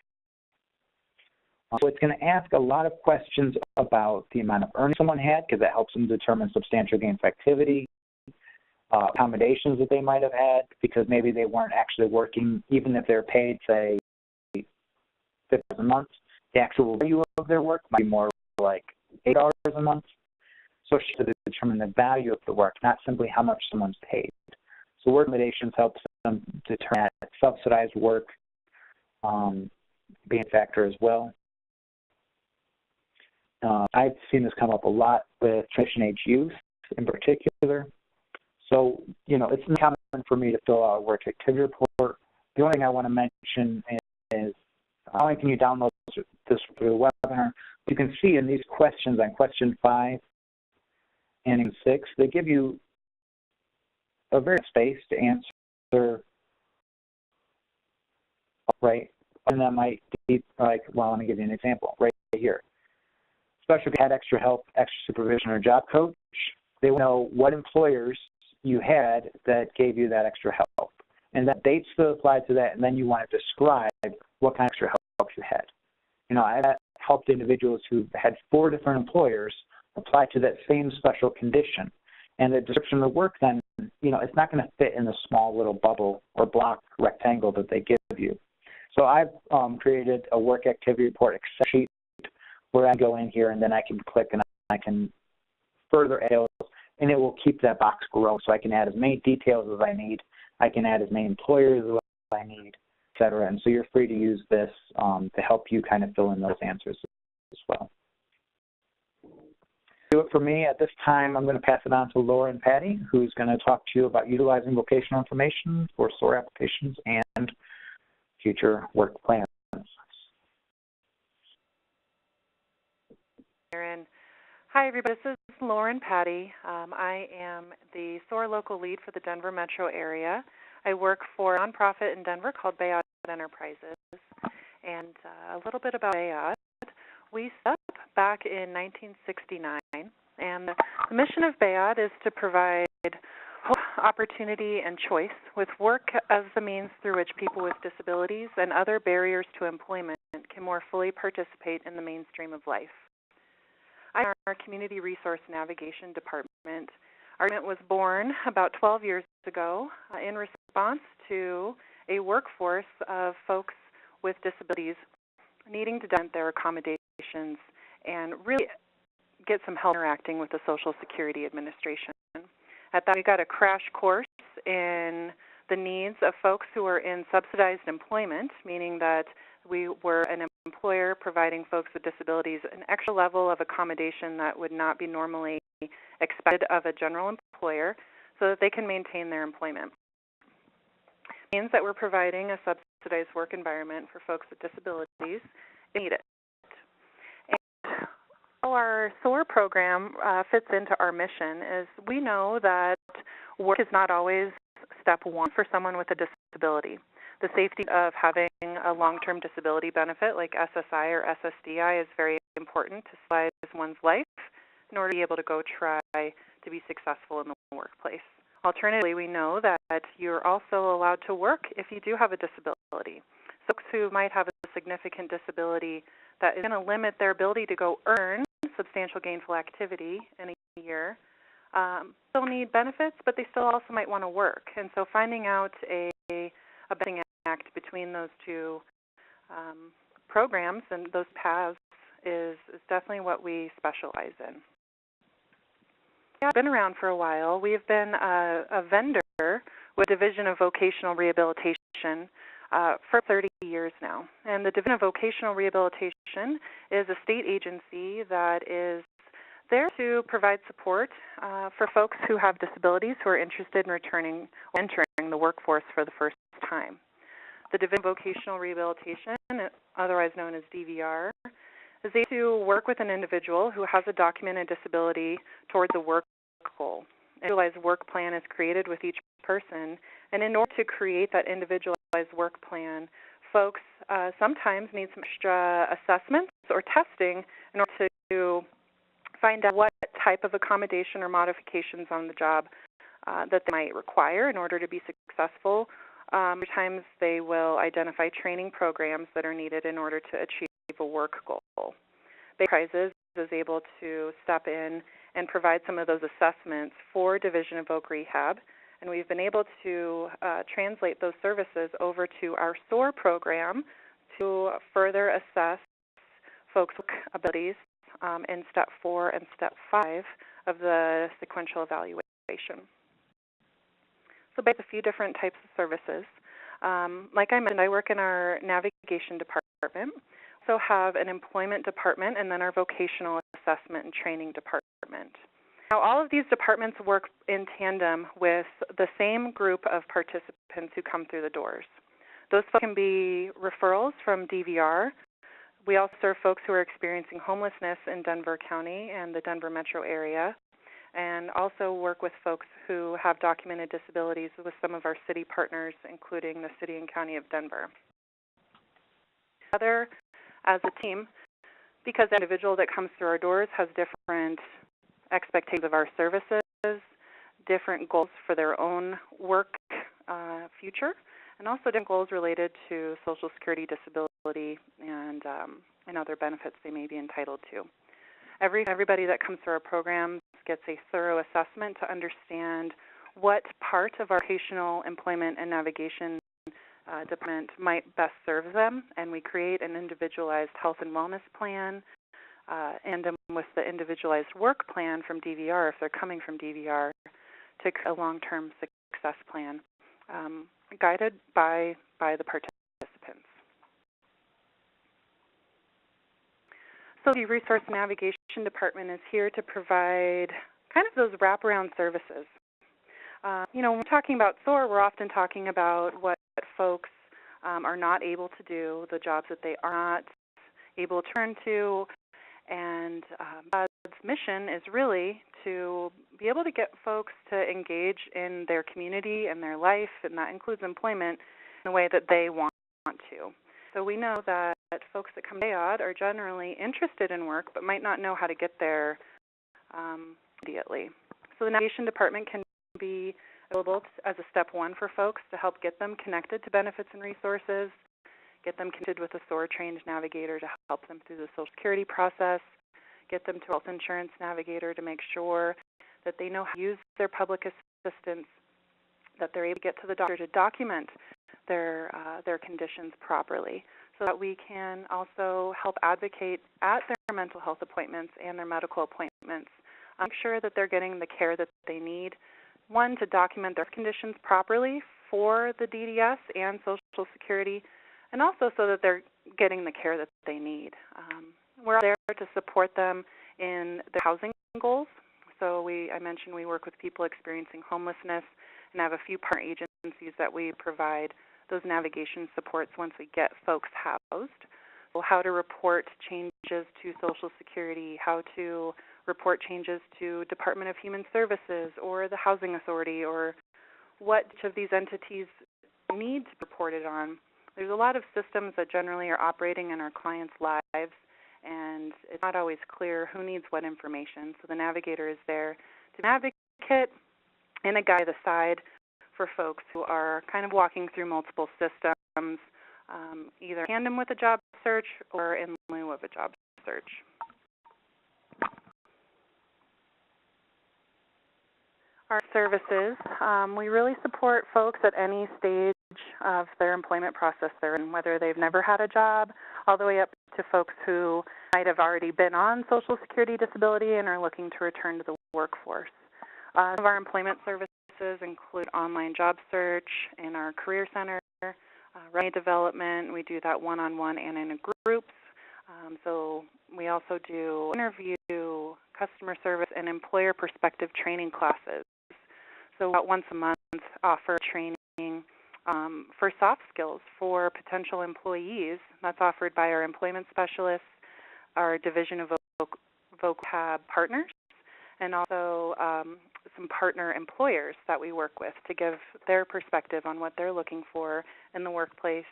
So it's going to ask a lot of questions about the amount of earnings someone had, because that helps them determine substantial gain for activity, accommodations that they might have had, because maybe they weren't actually working, even if they're paid, say, $50 a month. The actual value of their work might be more like $8 a month. So to determine the value of the work, not simply how much someone's paid. So work accommodations helps them determine that subsidized work being a factor as well. I've seen this come up a lot with transition age youth in particular. So, it's not common for me to fill out a work activity report. The only thing I want to mention is not only can you download this for the webinar, you can see in these questions on question 5 and in 6, they give you a very space to answer, right? And that might be like, well, let me give you an example right here. Especially if you had extra help, extra supervision, or job coach, they want to know what employers you had that gave you that extra help. And that dates still apply to that, and then you want to describe what kind of extra help you had. I helped individuals who had 4 different employers apply to that same special condition. And the description of the work then, it's not going to fit in the small little bubble or block rectangle that they give you. So I've created a work activity report Excel sheet where I go in here and then I can click and I can further add details, and it will keep that box grow so I can add as many details as I need. I can add as many employers as I need, et cetera. And so you're free to use this to help you kind of fill in those answers as well. Do it for me. At this time, I'm going to pass it on to Laura and Patty, who's going to talk to you about utilizing vocational information for SOAR applications and future work plans. Hi, everybody. This is Lauren Patty. I am the SOAR local lead for the Denver metro area. I work for a nonprofit in Denver called Bayot Enterprises. And a little bit about Bayot. We set up back in 1969, and the mission of Bayot is to provide hope, opportunity, and choice with work as the means through which people with disabilities and other barriers to employment can more fully participate in the mainstream of life. I'm in our Community Resource Navigation Department. Our unit was born about 12 years ago in response to a workforce of folks with disabilities needing to document their accommodations and really get some help interacting with the Social Security Administration. At that, we got a crash course in the needs of folks who are in subsidized employment, meaning that we were an employer providing folks with disabilities an extra level of accommodation that would not be normally expected of a general employer so that they can maintain their employment. It means that we're providing a subsidized work environment for folks with disabilities that need it. And how our SOAR program fits into our mission is we know that work is not always step one for someone with a disability. The safety of having a long-term disability benefit like SSI or SSDI is very important to stabilize one's life in order to be able to go try to be successful in the workplace. Alternatively, we know that you're also allowed to work if you do have a disability. Folks who might have a significant disability that is going to limit their ability to go earn substantial gainful activity in a year still need benefits, but they still also might want to work. And so finding out a balancing act between those two programs and those paths is definitely what we specialize in. We've been around for a while. We've been a vendor with Division of Vocational Rehabilitation for 30 years now. And the Division of Vocational Rehabilitation is a state agency that is there to provide support for folks who have disabilities who are interested in returning or entering the workforce for the first time. The Division of Vocational Rehabilitation, otherwise known as DVR, is able to work with an individual who has a documented disability towards a work goal. An individualized work plan is created with each person, and in order to create that individualized work plan, folks sometimes need some extra assessments or testing in order to find out what type of accommodation or modifications on the job that they might require in order to be successful. Sometimes they will identify training programs that are needed in order to achieve a work goal. Bay Prizes is able to step in and provide some of those assessments for Division of Voc Rehab, and we've been able to translate those services over to our SOAR program to further assess folks' abilities in Step 4 and Step 5 of the sequential evaluation. So basically a few different types of services. Like I mentioned, I work in our navigation department. We also have an employment department and then our vocational assessment and training department. Now, all of these departments work in tandem with the same group of participants who come through the doors. Those folks can be referrals from DVR. We also serve folks who are experiencing homelessness in Denver County and the Denver metro area, and also work with folks who have documented disabilities with some of our city partners, including the City and County of Denver. Together as a team, because the individual that comes through our doors has different expectations of our services, different goals for their own work future, and also different goals related to Social Security, disability, and other benefits they may be entitled to. Everybody that comes through our programs gets a thorough assessment to understand what part of our vocational employment and navigation department might best serve them, and we create an individualized health and wellness plan and with the individualized work plan from DVR, if they're coming from DVR, to create a long-term success plan guided by the participants. So the Resource Navigation Department is here to provide kind of those wraparound services. When we're talking about SOAR, we're often talking about what folks are not able to do, the jobs that they are not able to turn to, and God's mission is really to be able to get folks to engage in their community and their life, and that includes employment, in the way that they want to. So we know that folks that come to AOD are generally interested in work but might not know how to get there immediately. So the Navigation Department can be available as a step one for folks to help get them connected to benefits and resources, get them connected with a SOAR-trained navigator to help them through the Social Security process, get them to a health insurance navigator to make sure that they know how to use their public assistance, that they're able to get to the doctor to document their conditions properly, so that we can also help advocate at their mental health appointments and their medical appointments, make sure that they're getting the care that they need. One, to document their conditions properly for the DDS and Social Security, and also so that they're getting the care that they need. We're there to support them in their housing goals. So I mentioned we work with people experiencing homelessness and have a few partner agencies that we provide those navigation supports once we get folks housed. So how to report changes to Social Security, how to report changes to Department of Human Services or the Housing Authority, or what each of these entities need to be reported on. There's a lot of systems that generally are operating in our clients' lives, and it's not always clear who needs what information. So the navigator is there to be an advocate and a guide at the side for folks who are kind of walking through multiple systems, either in tandem with a job search or in lieu of a job search. Our services, we really support folks at any stage of their employment process they're in, whether they've never had a job, all the way up to folks who might have already been on Social Security disability and are looking to return to the workforce. Some of our employment services include online job search in our Career Center, resume development. We do that one-on-one and in groups. So we also do interview, customer service, and employer perspective training classes. So about once a month, offer training for soft skills for potential employees. That's offered by our employment specialists, our division of Vocational partners, and also some partner employers that we work with to give their perspective on what they're looking for in the workplace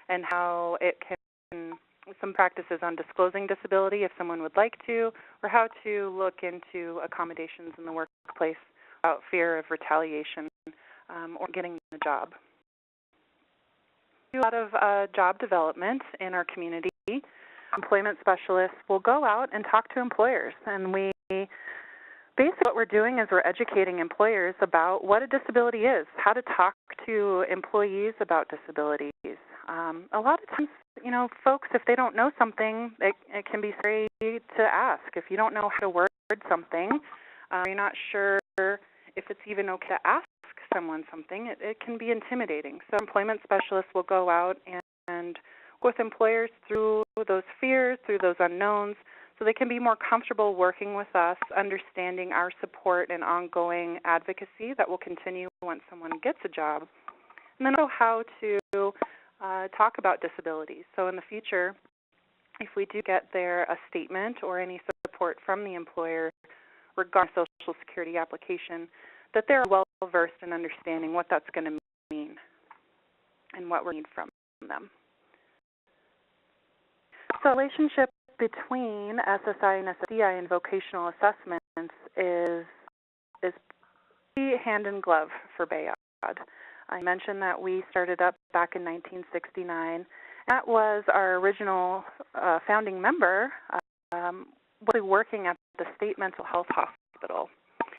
and how it can, some practices on disclosing disability if someone would like to, or how to look into accommodations in the workplace without fear of retaliation or getting the job. We do a lot of job development in our community. Employment specialists will go out and talk to employers, and basically what we're doing is we're educating employers about what a disability is, how to talk to employees about disabilities, A lot of times, folks, if they don't know something, it can be scary to ask. If you don't know how to word something, you're not sure if it's even okay to ask someone something, it can be intimidating. So employment specialists will go out and work with employers through those fears, through those unknowns, so they can be more comfortable working with us, understanding our support and ongoing advocacy that will continue once someone gets a job. And then also how to talk about disabilities. So in the future, if we do get there a statement or any support from the employer regarding Social Security application, that they're well-versed in understanding what that's going to mean and what we need from them. So the relationship between SSI and SSDI and vocational assessments is pretty hand in glove for Bayard. I mentioned that we started up back in 1969. That was our original founding member working at the State Mental Health Hospital,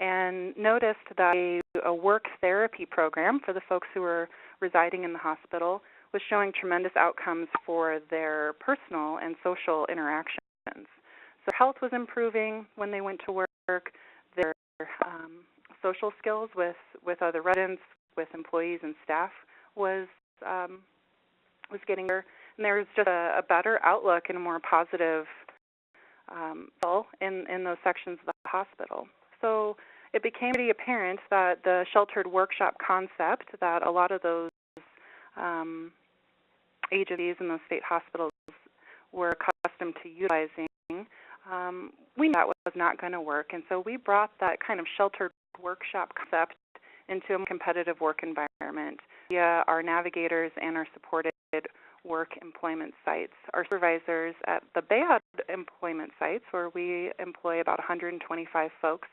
and noticed that a work therapy program for the folks who were residing in the hospital was showing tremendous outcomes for their personal and social interactions. So health was improving when they went to work. Their social skills with other residents, with employees and staff was getting better, and there was just a better outlook and a more positive in those sections of the hospital. So it became pretty apparent that the sheltered workshop concept that a lot of those agencies in those state hospitals were accustomed to utilizing, we knew that was not going to work. And so we brought that kind of sheltered workshop concept into a competitive work environment via our navigators and our supported work employment sites. Our supervisors at the Bayard employment sites, where we employ about 125 folks,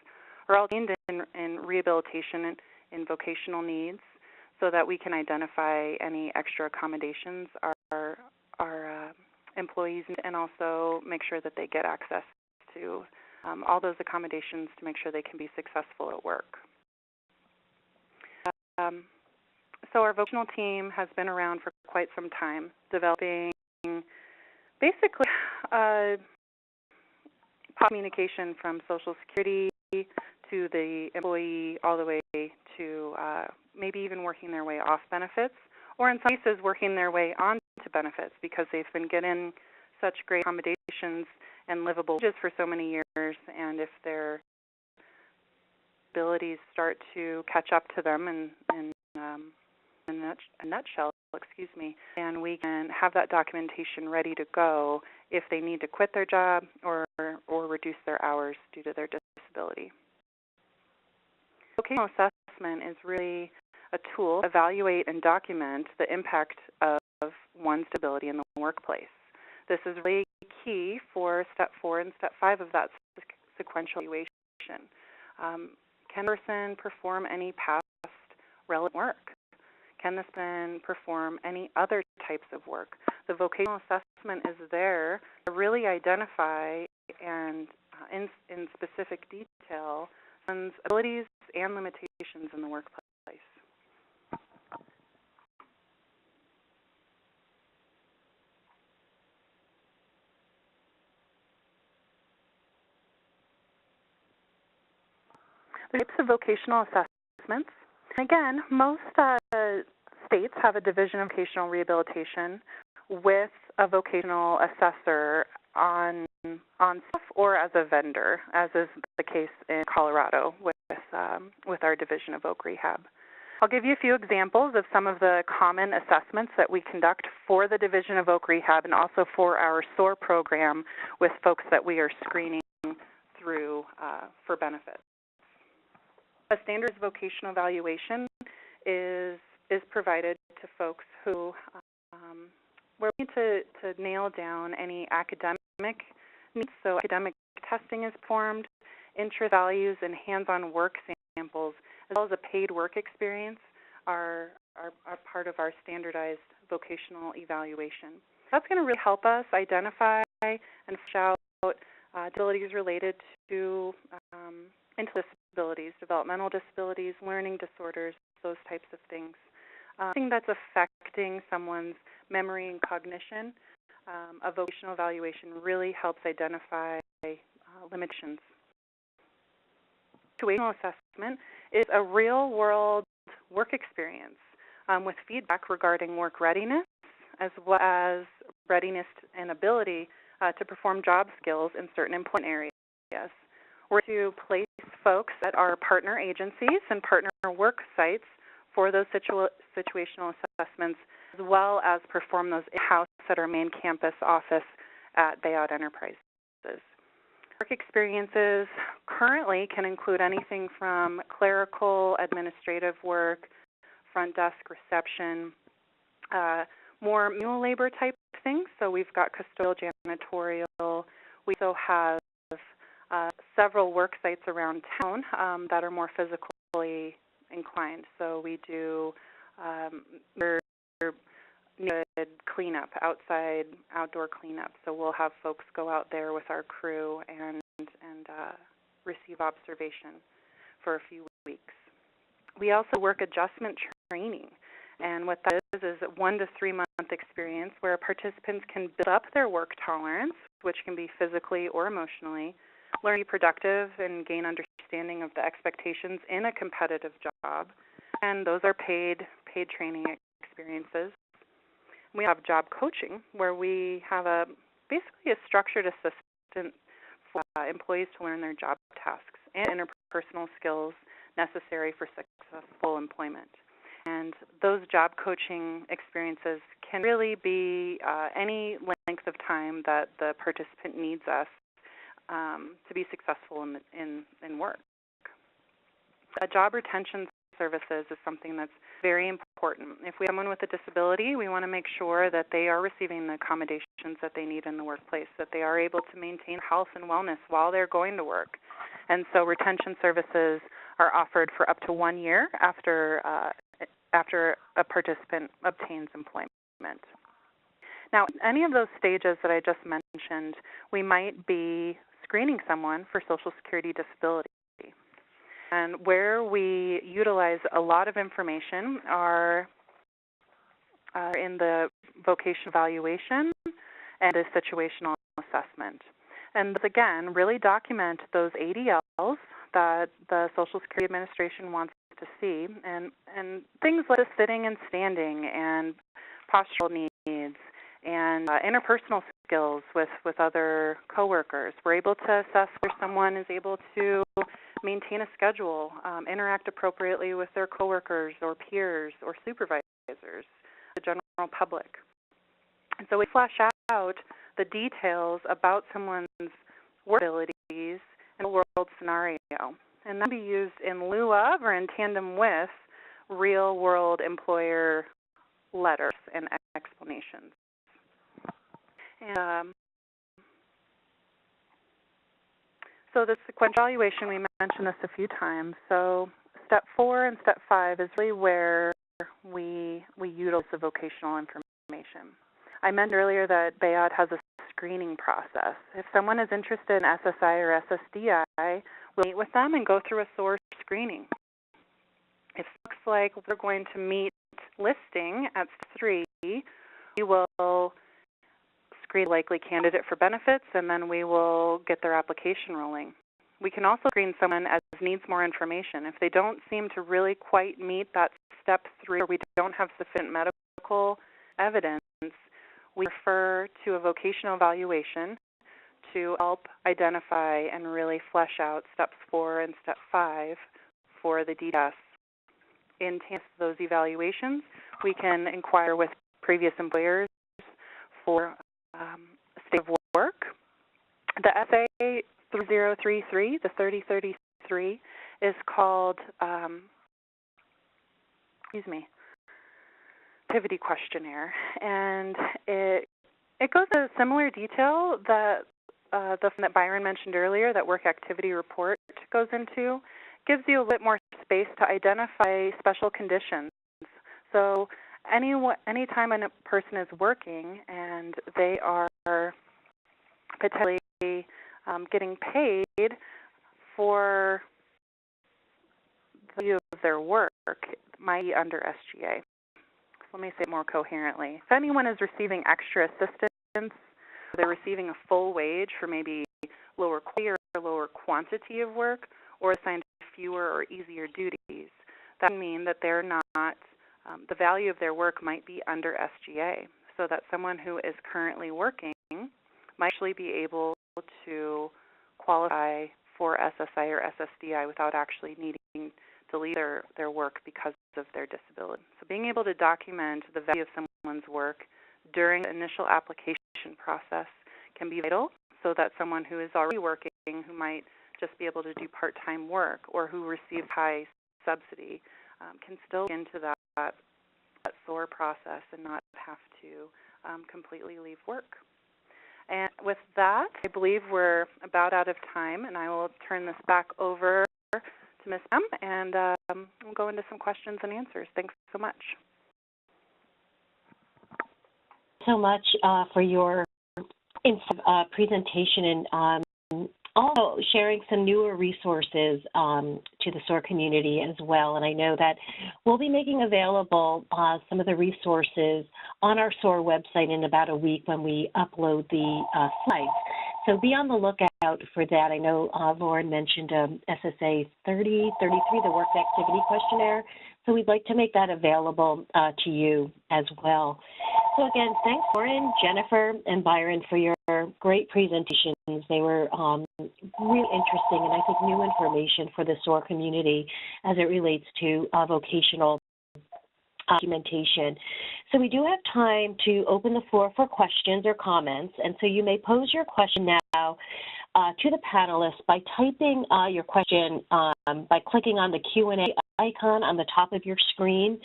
are all trained in rehabilitation and in vocational needs, so that we can identify any extra accommodations our employees need, and also make sure that they get access to all those accommodations to make sure they can be successful at work. So our vocational team has been around for quite some time, developing basically communication from Social Security to the employee all the way to maybe even working their way off benefits, or in some cases working their way on to benefits because they've been getting such great accommodations and livable wages for so many years, and if their abilities start to catch up to them in a nutshell, and we can have that documentation ready to go if they need to quit their job or reduce their hours due to their disability. Vocational assessment is really a tool to evaluate and document the impact of one's disability in the workplace. This is really key for Step 4 and Step 5 of that sequential evaluation. Can the person perform any past relevant work? Can this person perform any other types of work? The vocational assessment is there to really identify and in specific detail one's abilities and limitations in the workplace. The types of vocational assessments. Again, most states have a division of vocational rehabilitation with a vocational assessor on staff or as a vendor, as is the case in Colorado with our division of Voc Rehab. I'll give you a few examples of some of the common assessments that we conduct for the division of Voc Rehab and also for our SOAR program with folks that we are screening through for benefits. A standard vocational evaluation is provided to folks who we're looking to nail down any academic needs. So academic testing is performed, interest values and hands-on work samples, as well as a paid work experience are part of our standardized vocational evaluation. That's going to really help us identify and fish out disabilities related to intellectual disabilities, developmental disabilities, learning disorders, those types of things. Anything that's affecting someone's memory and cognition, a vocational evaluation really helps identify limitations. Situational assessment is a real-world work experience with feedback regarding work readiness, as well as readiness and ability to perform job skills in certain employment areas. We're to place folks at our partner agencies and partner work sites for those situational assessments, as well as perform those in-house at our main campus office at Bayard Enterprises. Work experiences currently can include anything from clerical, administrative work, front desk, reception, more manual labor type things. So we've got custodial, janitorial. We also have several work sites around town that are more physically inclined. So we do cleanup, outdoor cleanup. So we'll have folks go out there with our crew and receive observation for a few weeks. We also work adjustment training. And what that is a 1 to 3 month experience where participants can build up their work tolerance, which can be physically or emotionally, learn to be productive and gain understanding of the expectations in a competitive job. And those are paid training experiences. We have job coaching, where we have basically a structured assistance for employees to learn their job tasks and interpersonal skills necessary for successful employment. And those job coaching experiences can really be any length of time that the participant needs us to be successful in work. Job retention services is something that's very important. If we have someone with a disability, we want to make sure that they are receiving the accommodations that they need in the workplace, that they are able to maintain health and wellness while they're going to work. And so retention services are offered for up to 1 year after a participant obtains employment. Now, any of those stages that I just mentioned, we might be screening someone for Social Security disability. And where we utilize a lot of information are in the vocational evaluation and the situational assessment. And again, really document those ADLs that the Social Security Administration wants to see, and things like sitting and standing and postural needs and interpersonal skills with other coworkers. We're able to assess whether someone is able to maintain a schedule, interact appropriately with their coworkers or peers or supervisors, the general public. And so we flesh out the details about someone's work abilities in a real-world scenario. And that can be used in lieu of or in tandem with real-world employer letters and explanations. And so the sequential evaluation, we mentioned this a few times. So step 4 and step 5 is really where we utilize the vocational information. I mentioned earlier that Bayard has a screening process. If someone is interested in SSI or SSDI, we'll meet with them and go through a SOAR screening. If it looks like we're going to meet listing at step 3, we will screen a likely candidate for benefits, and then we will get their application rolling. We can also screen someone as needs more information. If they don't seem to really quite meet that step 3, or we don't have sufficient medical evidence, we refer to a vocational evaluation to help identify and really flesh out steps 4 and step 5 for the DDS. In terms of those evaluations, we can inquire with previous employers for state of work. The SA 3033, the 3033, is called activity questionnaire, and it goes into similar detail that the one that Byron mentioned earlier, that work activity report goes into. Gives you a bit more space to identify special conditions. So any time a person is working and they are potentially getting paid for the value of their work, might be under SGA. let me say it more coherently. If anyone is receiving extra assistance, they're receiving a full wage for maybe lower quality or lower quantity of work, or assigned fewer or easier duties, that would mean that they're not, the value of their work might be under SGA, so that someone who is currently working might actually be able to qualify for SSI or SSDI without actually needing to leave their work because of their disability. So being able to document the value of someone's work during the initial application process can be vital, so that someone who is already working, who might just be able to do part-time work or who receives high subsidy, can still get into that SOAR process and not have to completely leave work. And with that, I believe we're about out of time, and I will turn this back over to Ms. M, and we'll go into some questions and answers. Thanks so much. So much for your presentation, and also sharing some newer resources to the SOAR community as well. And I know that we'll be making available some of the resources on our SOAR website in about a week when we upload the slides. So be on the lookout for that. I know Lauren mentioned SSA 30, 33, the Work Activity Questionnaire. So we'd like to make that available to you as well. So again, thanks Lauren, Jennifer, and Byron for your great presentations. They were really interesting and I think new information for the SOAR community as it relates to vocational documentation. So we do have time to open the floor for questions or comments, and so you may pose your question now to the panelists by typing your question by clicking on the Q&A icon on the top of your screen.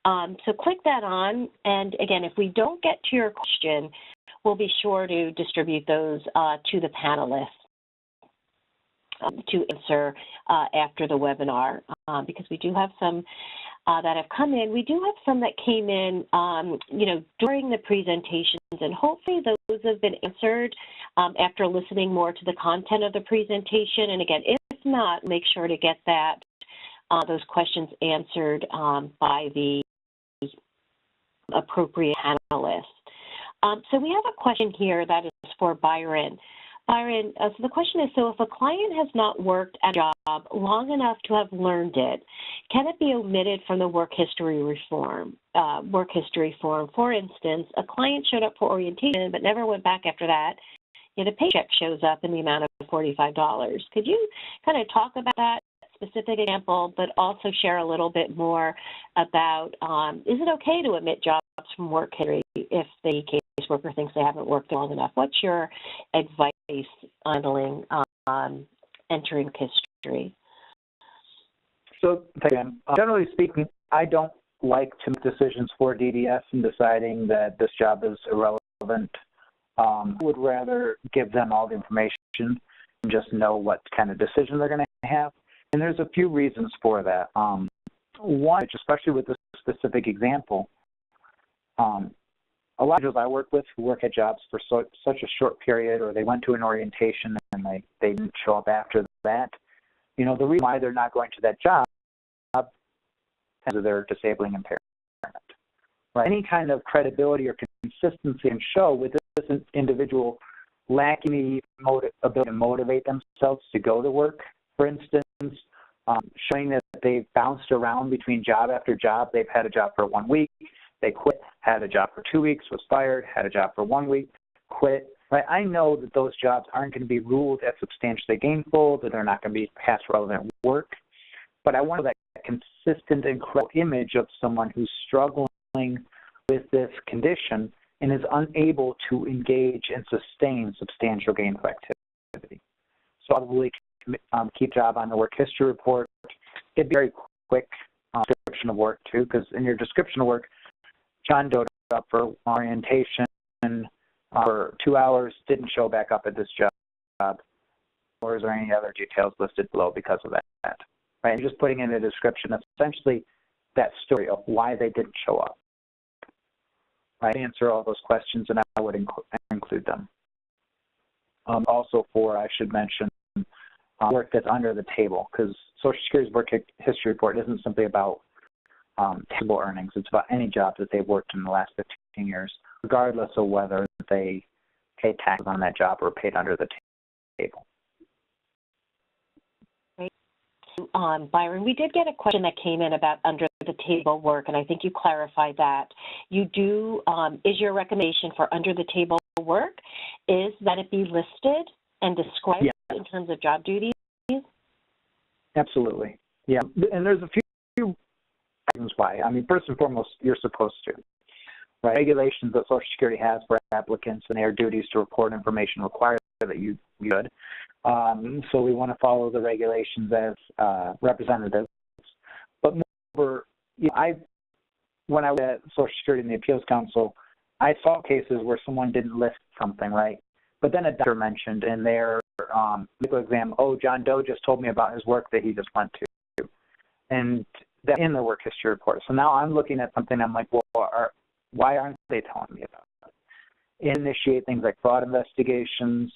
So click that on, and again, if we don't get to your question, we'll be sure to distribute those to the panelists to answer after the webinar, because we do have some that have come in. We do have some that came in, during the presentations, and hopefully those have been answered after listening more to the content of the presentation. And again, if not, make sure to get those questions answered by the appropriate panelists. So we have a question here that is for Byron. Byron, so the question is, so if a client has not worked at a job long enough to have learned it, can it be omitted from the work history form? For instance, a client showed up for orientation but never went back after that, yet a paycheck shows up in the amount of $45. Could you kind of talk about that specific example, but also share a little bit more about, is it okay to omit jobs from work history if the caseworker thinks they haven't worked long enough? What's your advice on handling entering history? So, again, generally speaking, I don't like to make decisions for DDS in deciding that this job is irrelevant. I would rather give them all the information and just know what kind of decision they're going to have. And there's a few reasons for that. One, especially with this specific example, a lot of those I work with who work at jobs for such a short period, or they went to an orientation and they didn't show up after that, the reason why they're not going to that job is their disabling impairment. Right? Any kind of credibility or consistency and show with this individual lacking the ability to motivate themselves to go to work, for instance, showing that they've bounced around between job after job. They've had a job for 1 week, they quit, had a job for 2 weeks, was fired, had a job for 1 week, quit. Right? I know that those jobs aren't going to be ruled as substantially gainful, that they're not going to be past relevant work, but I want that consistent and credible image of someone who's struggling with this condition and is unable to engage and sustain substantial gainful activity. So probably keep job on the work history report. It'd be very quick description of work too, because in your description of work, John showed up for orientation for 2 hours, didn't show back up at this job, or is there any other details listed below because of that? Right, and just putting in a description of essentially that story of why they didn't show up. Right, answer all those questions, and I would include them. Also, I should mention work that's under the table, because Social Security's work history report isn't simply about taxable earnings. It's about any job that they've worked in the last 15 years, regardless of whether they pay taxes on that job or paid under the table. Byron, we did get a question that came in about under the table work, and I think you clarified that. You do, is your recommendation for under the table work is that it be listed and described in terms of job duties? Absolutely. Yeah, and there's a few reasons why. I mean, first and foremost, you're supposed to. Right? Regulations that Social Security has for applicants and their duties to report information require that you should. So we want to follow the regulations as representatives. But moreover, when I was at Social Security and the Appeals Council, I saw cases where someone didn't list something, right? But then a doctor mentioned in their medical exam, oh, John Doe just told me about his work that he just went to. And that's in the work history report. So now I'm looking at something, I'm like, well, why aren't they telling me about it? Initiate things like fraud investigations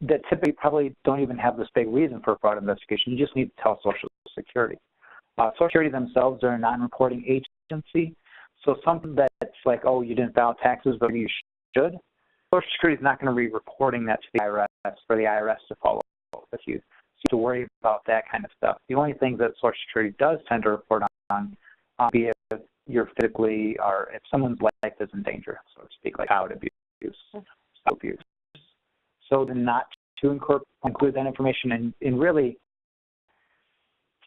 that typically probably don't even have this big reason for a fraud investigation. You just need to tell Social Security. Social Security themselves are a non-reporting agency, so something that's like, oh, you didn't file taxes, but you should, Social Security is not going to be reporting that to the IRS for the IRS to follow up with you. So you have to worry about that kind of stuff. The only thing that Social Security does tend to report on, be it you're physically or if someone's life is in danger, so to speak, like child abuse, abuse. So then not to include that information, and really,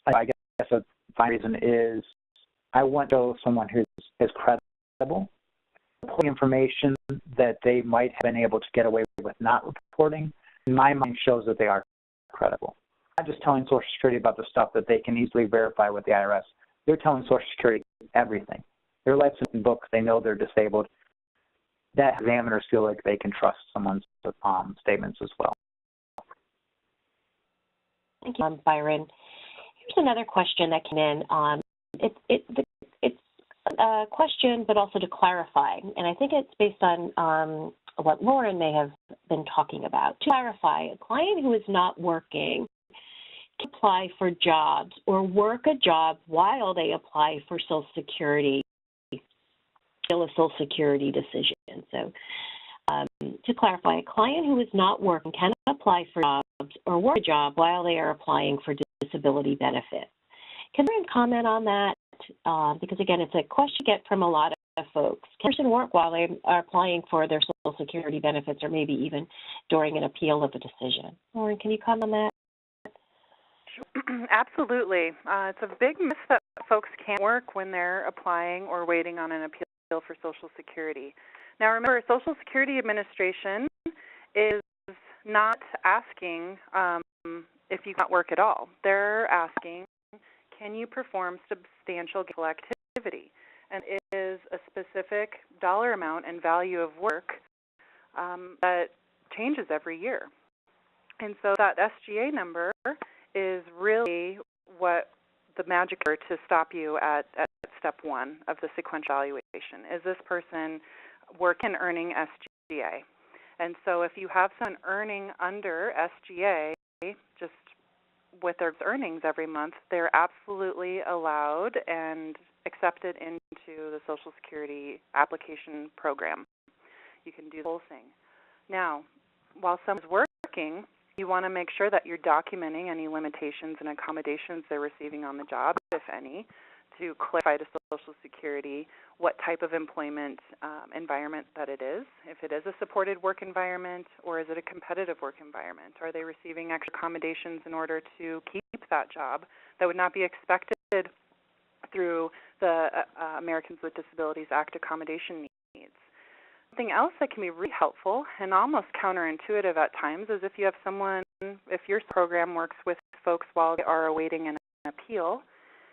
I guess a fine reason is I want to show someone who is credible. Reporting information that they might have been able to get away with not reporting, in my mind, shows that they are credible. Not just telling Social Security about the stuff that they can easily verify with the IRS. They're telling Social Security everything. Their life's in books. They know they're disabled. That examiners feel like they can trust someone's statements as well. Thank you, Byron. Here's another question that came in. It's a question, but also to clarify, and I think it's based on what Lauren may have been talking about. To clarify, a client who is not working can apply for jobs or work a job while they apply for Social Security, still a Social Security decision. So to clarify, a client who is not working can apply for jobs or work a job while they are applying for disability benefit. Can you comment on that? Because, again, it's a question you get from a lot of folks. Can a person work while they are applying for their Social Security benefits or maybe even during an appeal of a decision? Lauren, can you comment on that? Absolutely. It's a big myth that folks can't work when they're applying or waiting on an appeal for Social Security. Now, remember, Social Security Administration is not asking if you can't work at all. They're asking, can you perform substantial gainful activity? And it is a specific dollar amount and value of work that changes every year. And so that SGA number is really what the magic is to stop you at step one of the sequential evaluation. Is this person working and earning SGA? And so if you have someone earning under SGA, just with their earnings every month, they're absolutely allowed and accepted into the Social Security application program. You can do the whole thing. Now, while someone's working, you want to make sure that you're documenting any limitations and accommodations they're receiving on the job, if any, to clarify to Social Security what type of employment environment that it is. If it is a supported work environment or is it a competitive work environment? Are they receiving extra accommodations in order to keep that job that would not be expected through the Americans with Disabilities Act accommodation needs? Something else that can be really helpful and almost counterintuitive at times is if you have someone, if your program works with folks while they are awaiting an appeal,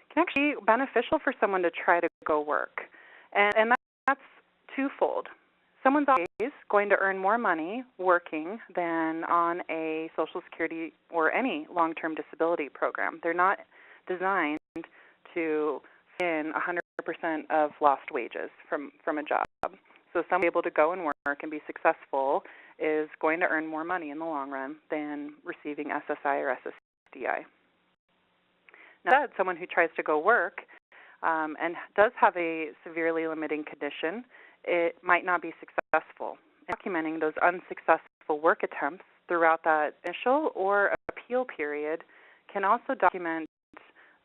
it can actually be beneficial for someone to try to go work. And that's twofold. Someone's always going to earn more money working than on a Social Security or any long-term disability program. They're not designed to in 100% of lost wages from a job. So someone able to go and work and be successful is going to earn more money in the long run than receiving SSI or SSDI. Now, someone who tries to go work and does have a severely limiting condition, it might not be successful. Documenting those unsuccessful work attempts throughout that initial or appeal period can also document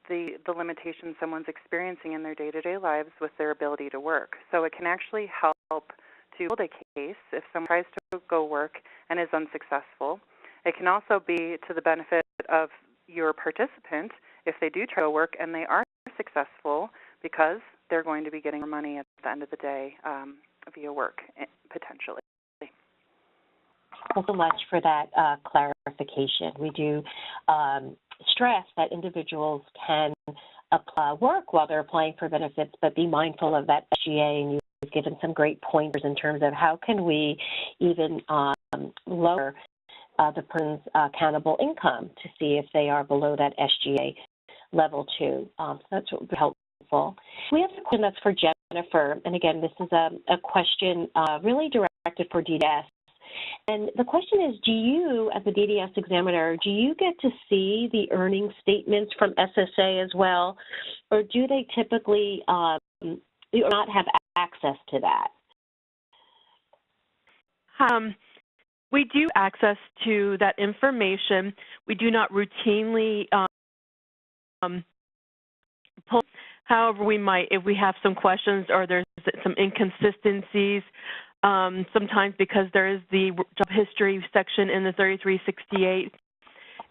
the limitations someone's experiencing in their day-to-day lives with their ability to work. So it can actually help to build a case if someone tries to go work and is unsuccessful. It can also be to the benefit of your participant if they do try to work and they are successful, because they're going to be getting more money at the end of the day via work, potentially. Thanks so much for that clarification. We do stress that individuals can work while they're applying for benefits, but be mindful of that SGA, and you've given some great pointers in terms of how can we even lower the person's accountable income to see if they are below that SGA level 2. So that's what would be helpful. We have a question that's for Jennifer, and again, this is a question really directed for DDS. And the question is, do you, as a DDS examiner, do you get to see the earnings statements from SSA as well, or do they typically not have access to that? We do access to that information. We do not routinely pull. However, we might, if we have some questions or there's some inconsistencies, sometimes because there is the job history section in the 3368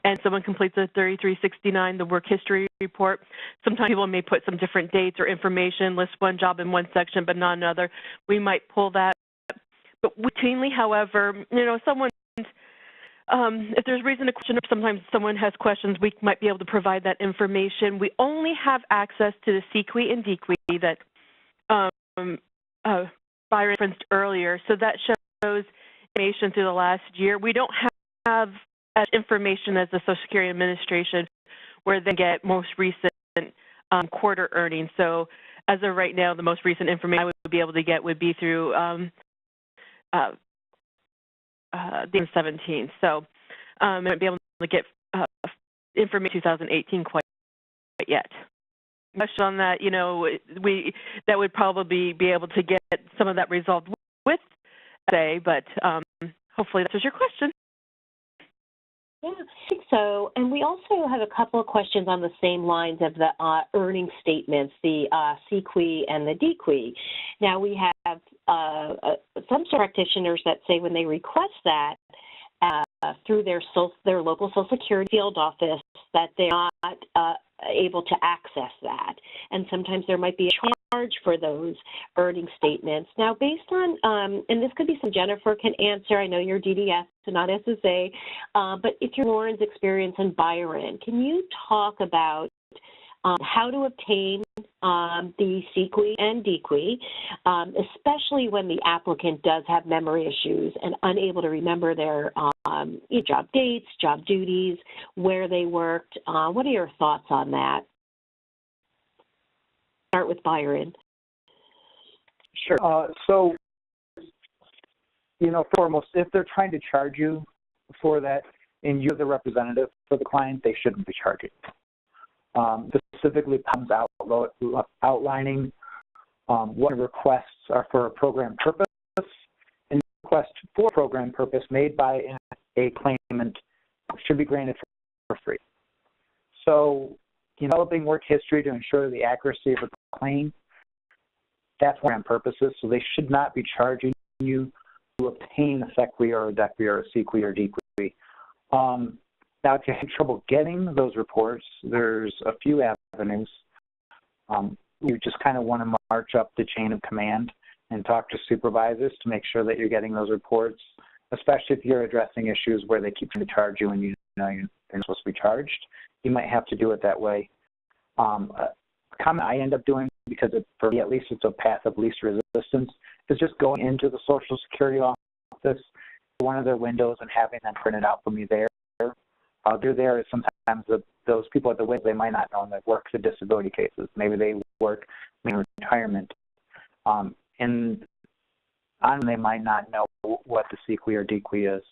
and someone completes the 3369, the work history report. Sometimes people may put some different dates or information, list one job in one section but not another. We might pull that. But routinely, however, someone, if there's reason to question, or sometimes someone has questions, we might be able to provide that information. We only have access to the CQE and DQE that Byron referenced earlier, so that shows information through the last year. We don't have as information as the Social Security Administration, where they get most recent quarter earnings. So as of right now, the most recent information I would be able to get would be through the 17th. So I won't be able to get information 2018 quite yet. Question on that, that would probably be able to get some of that resolved with say, but hopefully that answers your question. Yeah, I think so. And we also have a couple of questions on the same lines of the earning statements, the CQE and the DQE. Now, we have some practitioners that say when they request that through their local Social Security field office that they're not able to access that. And sometimes there might be a charge for those earning statements. Now, based on, and this could be some Jennifer can answer, I know you're DDS and not SSA, but if you're Lauren's experience in Byron, can you talk about how to obtain the CQE and DQE, especially when the applicant does have memory issues and unable to remember their job dates, job duties, where they worked. What are your thoughts on that? Start with Byron. Sure. So, foremost, if they're trying to charge you for that and you're the representative for the client, they shouldn't be charging. Specifically comes out outlining what requests are for a program purpose, and request for program purpose made by a claimant should be granted for free. So, developing work history to ensure the accuracy of a claim, that's program purposes, so they should not be charging you to obtain a SEQI or a DEQI or a CQE or DQE. Now, if you have trouble getting those reports, there's a few avenues. You just kind of want to march up the chain of command and talk to supervisors to make sure that you're getting those reports, especially if you're addressing issues where they keep trying to charge you and you're supposed to be charged. You might have to do it that way. A comment I end up doing, because for me at least it's a path of least resistance, is just going into the Social Security office, one of their windows, and having them print it out for me there. They're there sometimes those people at the window, they might not know that work the disability cases. Maybe they work in retirement. And they might not know what the CQE or DQE is.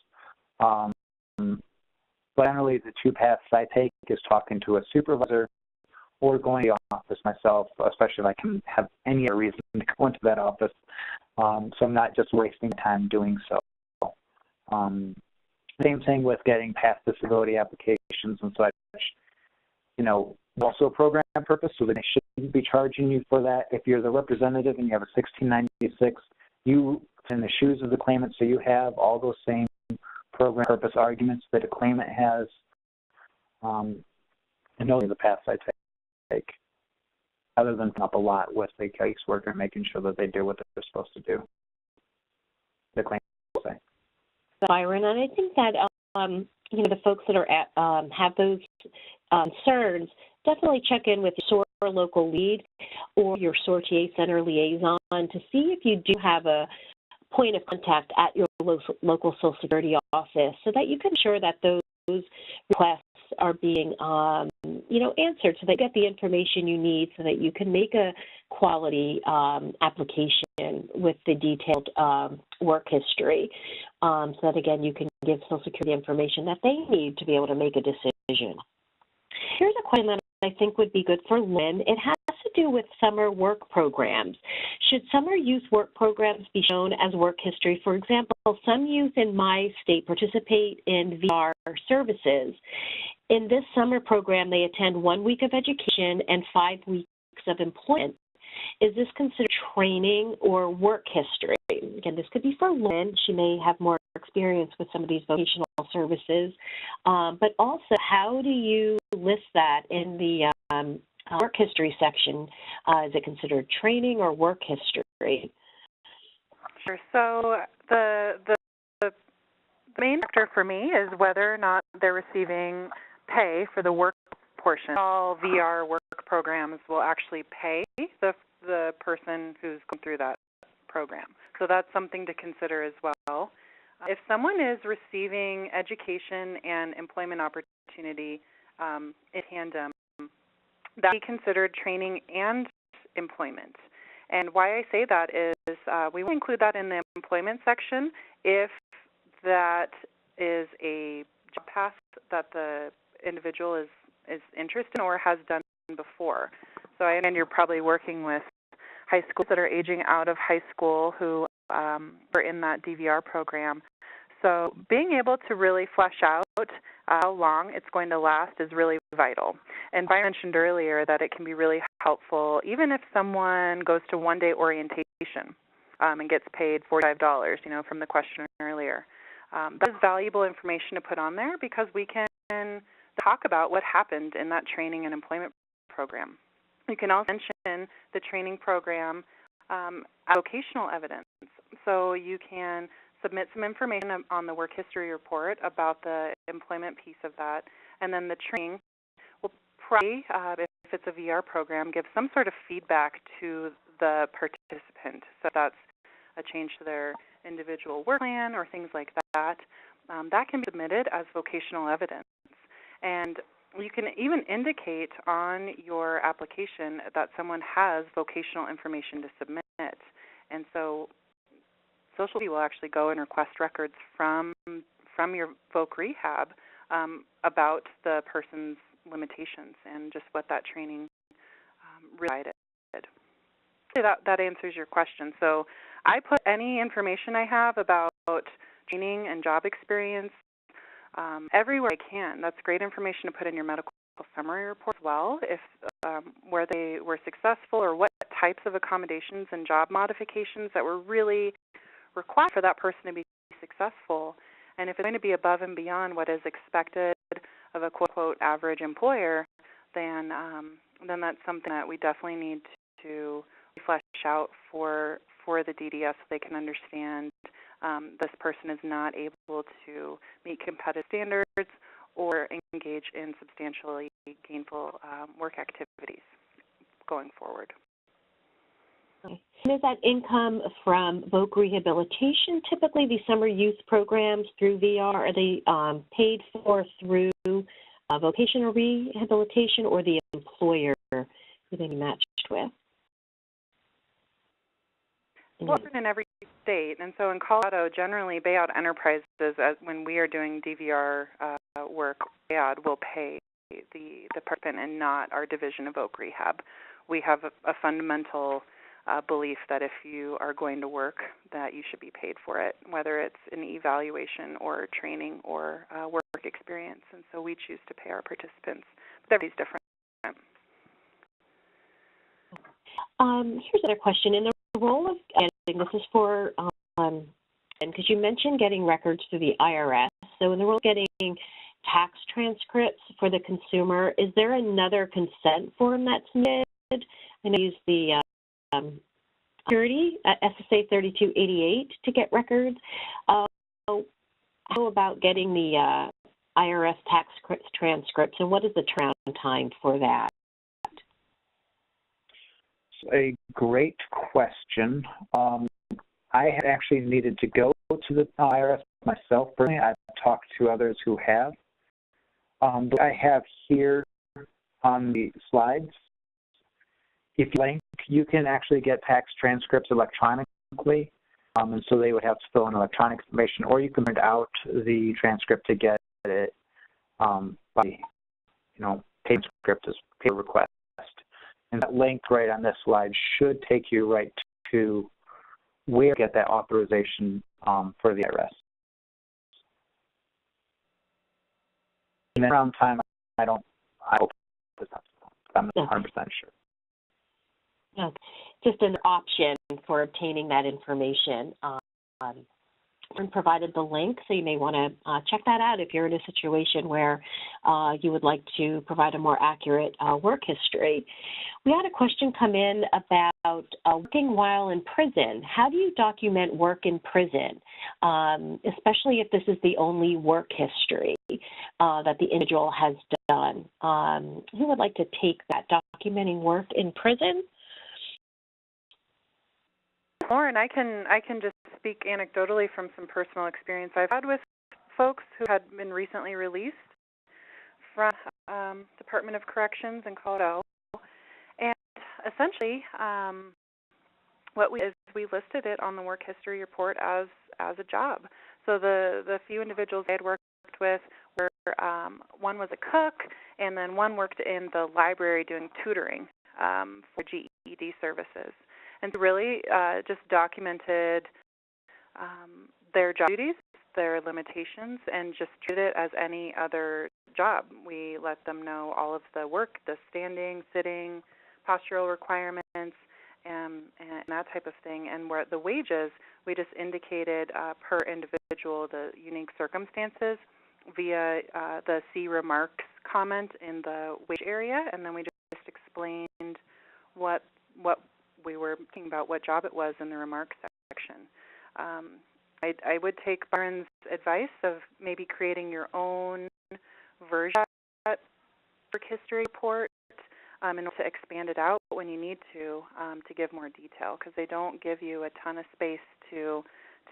But generally, the two paths I take is talking to a supervisor or going to the office myself, especially if I can have any other reason to go into that office. So I'm not just wasting time doing so. Same thing with getting past disability applications and such. You know, also a program purpose, so that they shouldn't be charging you for that. If you're the representative and you have a 1696, you in the shoes of the claimant, so you have all those same program purpose arguments that a claimant has. And those are the paths I take, other than up a lot with the caseworker and making sure that they do what they're supposed to do. The claimant will say. Byron, and I think that you know, the folks that are at have those concerns, definitely check in with your SOAR local lead or your SOAR TA Center liaison to see if you do have a point of contact at your local Social Security office, so that you can ensure that those requests are being you know, answered, so they get the information you need so that you can make a quality application with the detailed work history, so that, again, you can give Social Security information that they need to be able to make a decision. Here's a question that I think would be good for Lynn. It has to do with summer work programs. Should summer youth work programs be shown as work history? For example, some youth in my state participate in VR services. In this summer program, they attend 1 week of education and 5 weeks of employment. Is this considered training or work history? Again, this could be for Lynn. She may have more experience with some of these vocational services. But also, how do you list that in the work history section? Is it considered training or work history? Sure. So the main factor for me is whether or not they're receiving pay for the work portion. All VR work programs will actually pay the person who's going through that program. So that's something to consider as well. If someone is receiving education and employment opportunity in tandem, that will be considered training and employment. And why I say that is we will include that in the employment section if that is a job path that the individual is interested in or has done before. So I understand you're probably working with high schools that are aging out of high school who are in that DVR program. So being able to really flesh out how long it's going to last is really vital. And Byron mentioned earlier that it can be really helpful even if someone goes to one-day orientation and gets paid $45, you know, from the question earlier. That is valuable information to put on there because we can talk about what happened in that training and employment program. You can also mention the training program vocational evidence. So you can submit some information on the work history report about the employment piece of that, and then the training will probably, if it's a VR program, give some sort of feedback to the participant. So that's a change to their individual work plan or things like that. That can be submitted as vocational evidence. And you can even indicate on your application that someone has vocational information to submit. And so Social Security will actually go and request records from your voc rehab about the person's limitations and just what that training provided. That answers your question. So I put any information I have about training and job experience everywhere I can. That's great information to put in your medical summary report as well, if where they were successful or what types of accommodations and job modifications that were really required for that person to be successful. And if it's going to be above and beyond what is expected of a quote-unquote average employer, then that's something that we definitely need to flesh out for the DDS so they can understand this person is not able to meet competitive standards or engage in substantially gainful work activities going forward. And is that income from voc rehabilitation? Typically, these summer youth programs through VR, are they paid for through vocational rehabilitation or the employer who they matched with? Well, in every state, and so in Colorado, generally Bayout Enterprises, when we are doing DVR work, Bayout will pay the participant and not our division of Voc Rehab. We have a fundamental belief that if you are going to work, that you should be paid for it, whether it's an evaluation or training or work experience. And so we choose to pay our participants. But everybody's different. Here's another question. In the role of editing, this is for, because you mentioned getting records through the IRS. So in the role of getting tax transcripts for the consumer, is there another consent form that's needed? I know you use the security, SSA 3288 to get records. How about getting the IRS tax transcripts, and what is the turnaround time for that? A great question. I had actually needed to go to the IRS myself personally. I've talked to others who have. But I have here on the slides, if you link, you can actually get tax transcripts electronically. And so they would have to fill in electronic information, or you can print out the transcript to get it by, transcript as paper request. And that link right on this slide should take you right to where to get that authorization for the IRS. And then around time, I hope I'm not 100% sure. No, just an option for obtaiing that information. And provided the link, so you may want to check that out if you're in a situation where you would like to provide a more accurate work history. We had a question come in about working while in prison. How do you document work in prison, especially if this is the only work history that the individual has done? Who would like to take that, documenting work in prison? Lauren, I can just speak anecdotally from some personal experience I've had with folks who had been recently released from Department of Corrections in Colorado. And essentially, what we did is we listed it on the work history report as a job. So the few individuals I had worked with were, one was a cook, and then one worked in the library doing tutoring for GED services. And really just documented their job duties, their limitations, and just treated it as any other job. We let them know all of the work, the standing, sitting, postural requirements, and that type of thing. And where the wages, we just indicated per individual the unique circumstances via the see remarks comment in the wage area, and then we just explained what we were thinking about, what job it was in the remarks section. I would take Byron's advice of maybe creating your own version of that work history report in order to expand it out when you need to give more detail, because they don't give you a ton of space to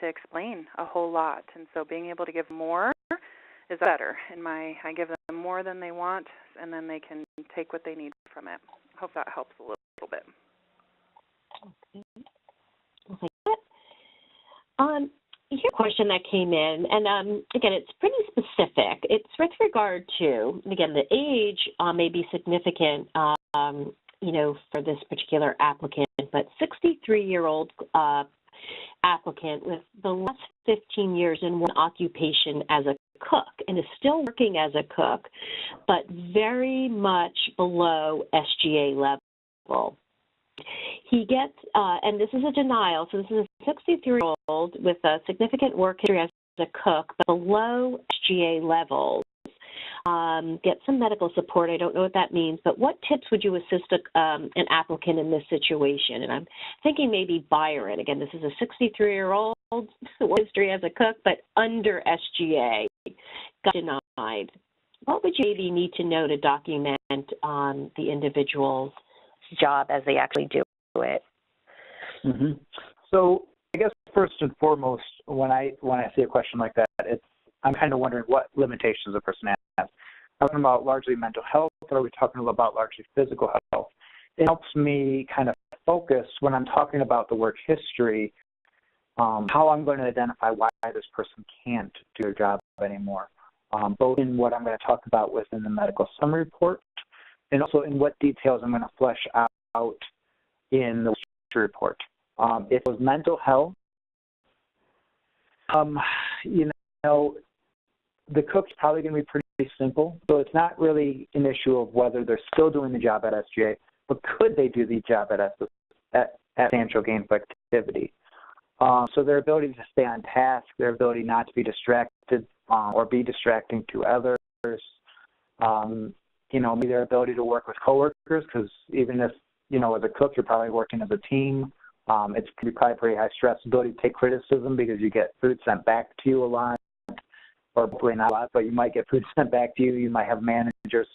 explain a whole lot. And so being able to give more is better. I give them more than they want, and then they can take what they need from it. I hope that helps a little bit. Okay. Here's a question that came in, and again, it's pretty specific. It's with regard to, and again, the age may be significant, for this particular applicant, but 63-year-old applicant with the last 15 years in one occupation as a cook and is still working as a cook, but very much below SGA level. He gets, and this is a denial, so this is a 63-year-old with a significant work history as a cook, but below SGA levels. Get some medical support. I don't know what that means, but what tips would you assist an applicant in this situation? And I'm thinking maybe Byron. Again, this is a 63-year-old work history as a cook, but under SGA, got denied. What would you maybe need to know to document the individual's job as they actually do it? Mm-hmm. So I guess first and foremost, when I see a question like that, I'm kind of wondering what limitations a person has. Are we talking about largely mental health, or are we talking about largely physical health? It helps me kind of focus when I'm talking about the work history, how I'm going to identify why this person can't do their job anymore. both in what I'm going to talk about within the medical summary report and also in what details I'm going to flesh out in the report. If it was mental health, you know, the cook's probably going to be pretty simple. So it's not really an issue of whether they're still doing the job at SGA, but could they do the job at substantial gainful activity? So their ability to stay on task, their ability not to be distracted or be distracting to others, you know, their ability to work with coworkers, because even if, you know, as a cook, you're probably working as a team. It's probably pretty high stress, ability to take criticism because you get food sent back to you a lot, or probably not a lot, but you might get food sent back to you. You might have managers.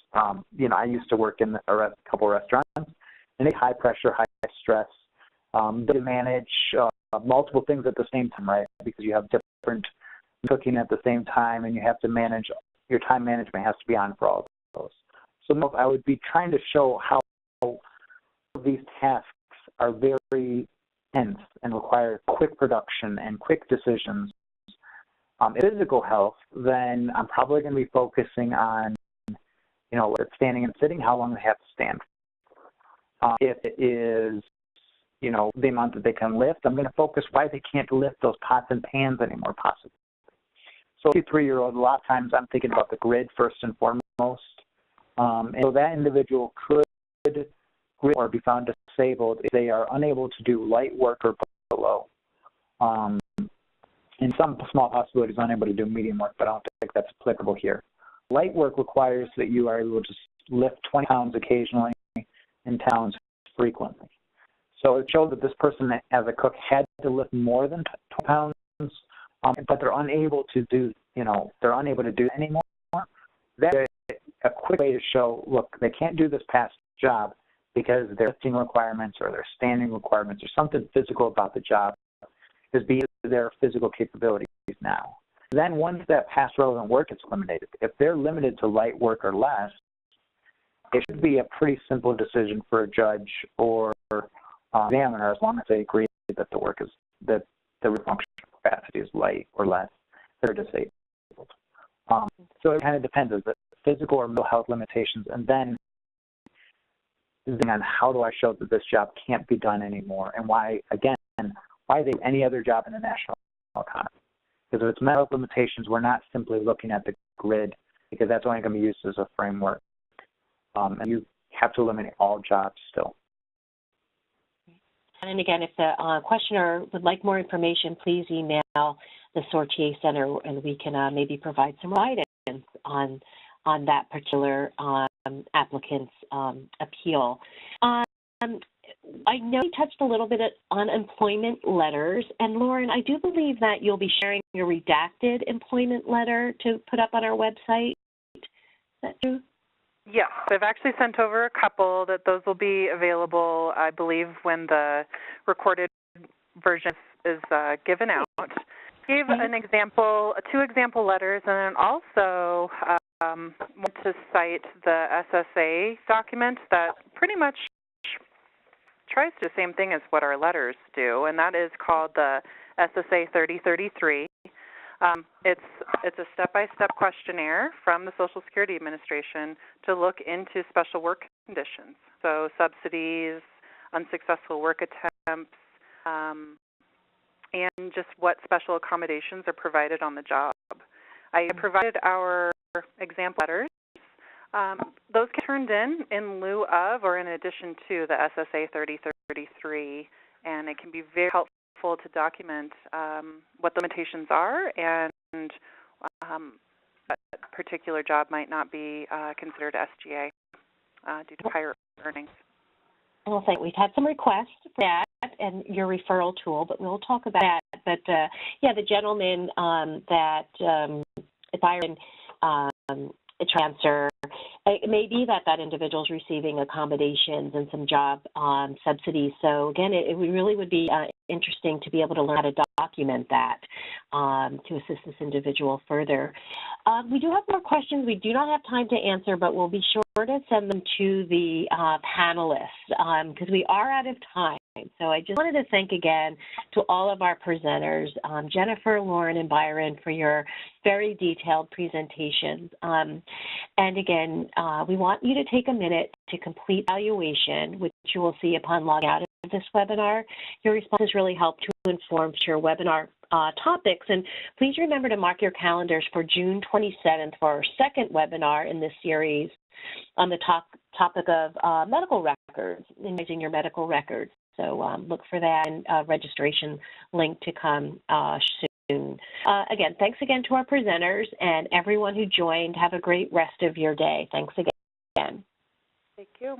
You know, I used to work in a couple restaurants, and it's high pressure, high stress. To manage multiple things at the same time, right? Because you have different cooking at the same time, and you have to manage, your time management has to be on for all of those. So I would be trying to show how these tasks are very intense and require quick production and quick decisions. Physical health, then I'm probably going to be focusing on, you know, standing and sitting, how long they have to stand. If it is, you know, the amount that they can lift, I'm going to focus why they can't lift those pots and pans anymore, possibly. So, a 3-year-old, a lot of times I'm thinking about the grid first and foremost. And so that individual could grid or be found disabled if they are unable to do light work or below. In some small possibilities, unable to do medium work, but I don't think that's applicable here. Light work requires that you are able to lift 20 pounds occasionally and 10 pounds frequently. So it showed that this person, as a cook, had to lift more than 20 pounds, but they're unable to do, you know, they're unable to do it anymore. That's a quick way to show, look, they can't do this past job because their lifting requirements or their standing requirements or something physical about the job is beyond their physical capabilities now. Then once that past relevant work is eliminated, if they're limited to light work or less, it should be a pretty simple decision for a judge or examiner, as long as they agree that the work is, that the functional capacity is light or less, they're disabled. So it kind of depends, is it physical or mental health limitations, and then on how do I show that this job can't be done anymore, and why, again, why they any other job in the national economy. Because if it's mental health limitations, we're not simply looking at the grid, because that's only going to be used as a framework. And you have to eliminate all jobs still. And again, if the questioner would like more information, please email the SOAR TA Center, and we can maybe provide some guidance on that particular applicant's appeal. I know you touched a little bit on employment letters, and Lauren, I do believe that you'll be sharing a redacted employment letter to put up on our website. Is that true? Yes, I've actually sent over a couple that those will be available, I believe, when the recorded version is given out. Gave an example, 2 example letters, and then also want to cite the SSA document that pretty much tries to do the same thing as what our letters do, and that is called the SSA 3033. It's a step-by-step questionnaire from the Social Security Administration to look into special work conditions, so subsidies, unsuccessful work attempts, and just what special accommodations are provided on the job. I provided our example letters. Those get turned in lieu of or in addition to the SSA 3033, and it can be very helpful to document what the limitations are and a particular job might not be considered SGA due to higher earnings. Well, we've had some requests for that and your referral tool, but we'll talk about that. But yeah, the gentleman that if I a transfer, it may be that individual is receiving accommodations and some job subsidies. So again, it really would be interesting to be able to learn how to document that to assist this individual further. We do have more questions we do not have time to answer, but we'll be sure to send them to the panelists because we are out of time. So I just wanted to thank again to all of our presenters, Jennifer, Lauren, and Byron, for your very detailed presentations. And again, we want you to take a minute to complete evaluation, which you will see upon logging out of this webinar. Your responses really help to inform your webinar topics. And please remember to mark your calendars for June 27th for our second webinar in this series on the topic of medical records, managing your medical records. So look for that and registration link to come soon. Again, thanks again to our presenters and everyone who joined. Have a great rest of your day. Thanks again. Thank you.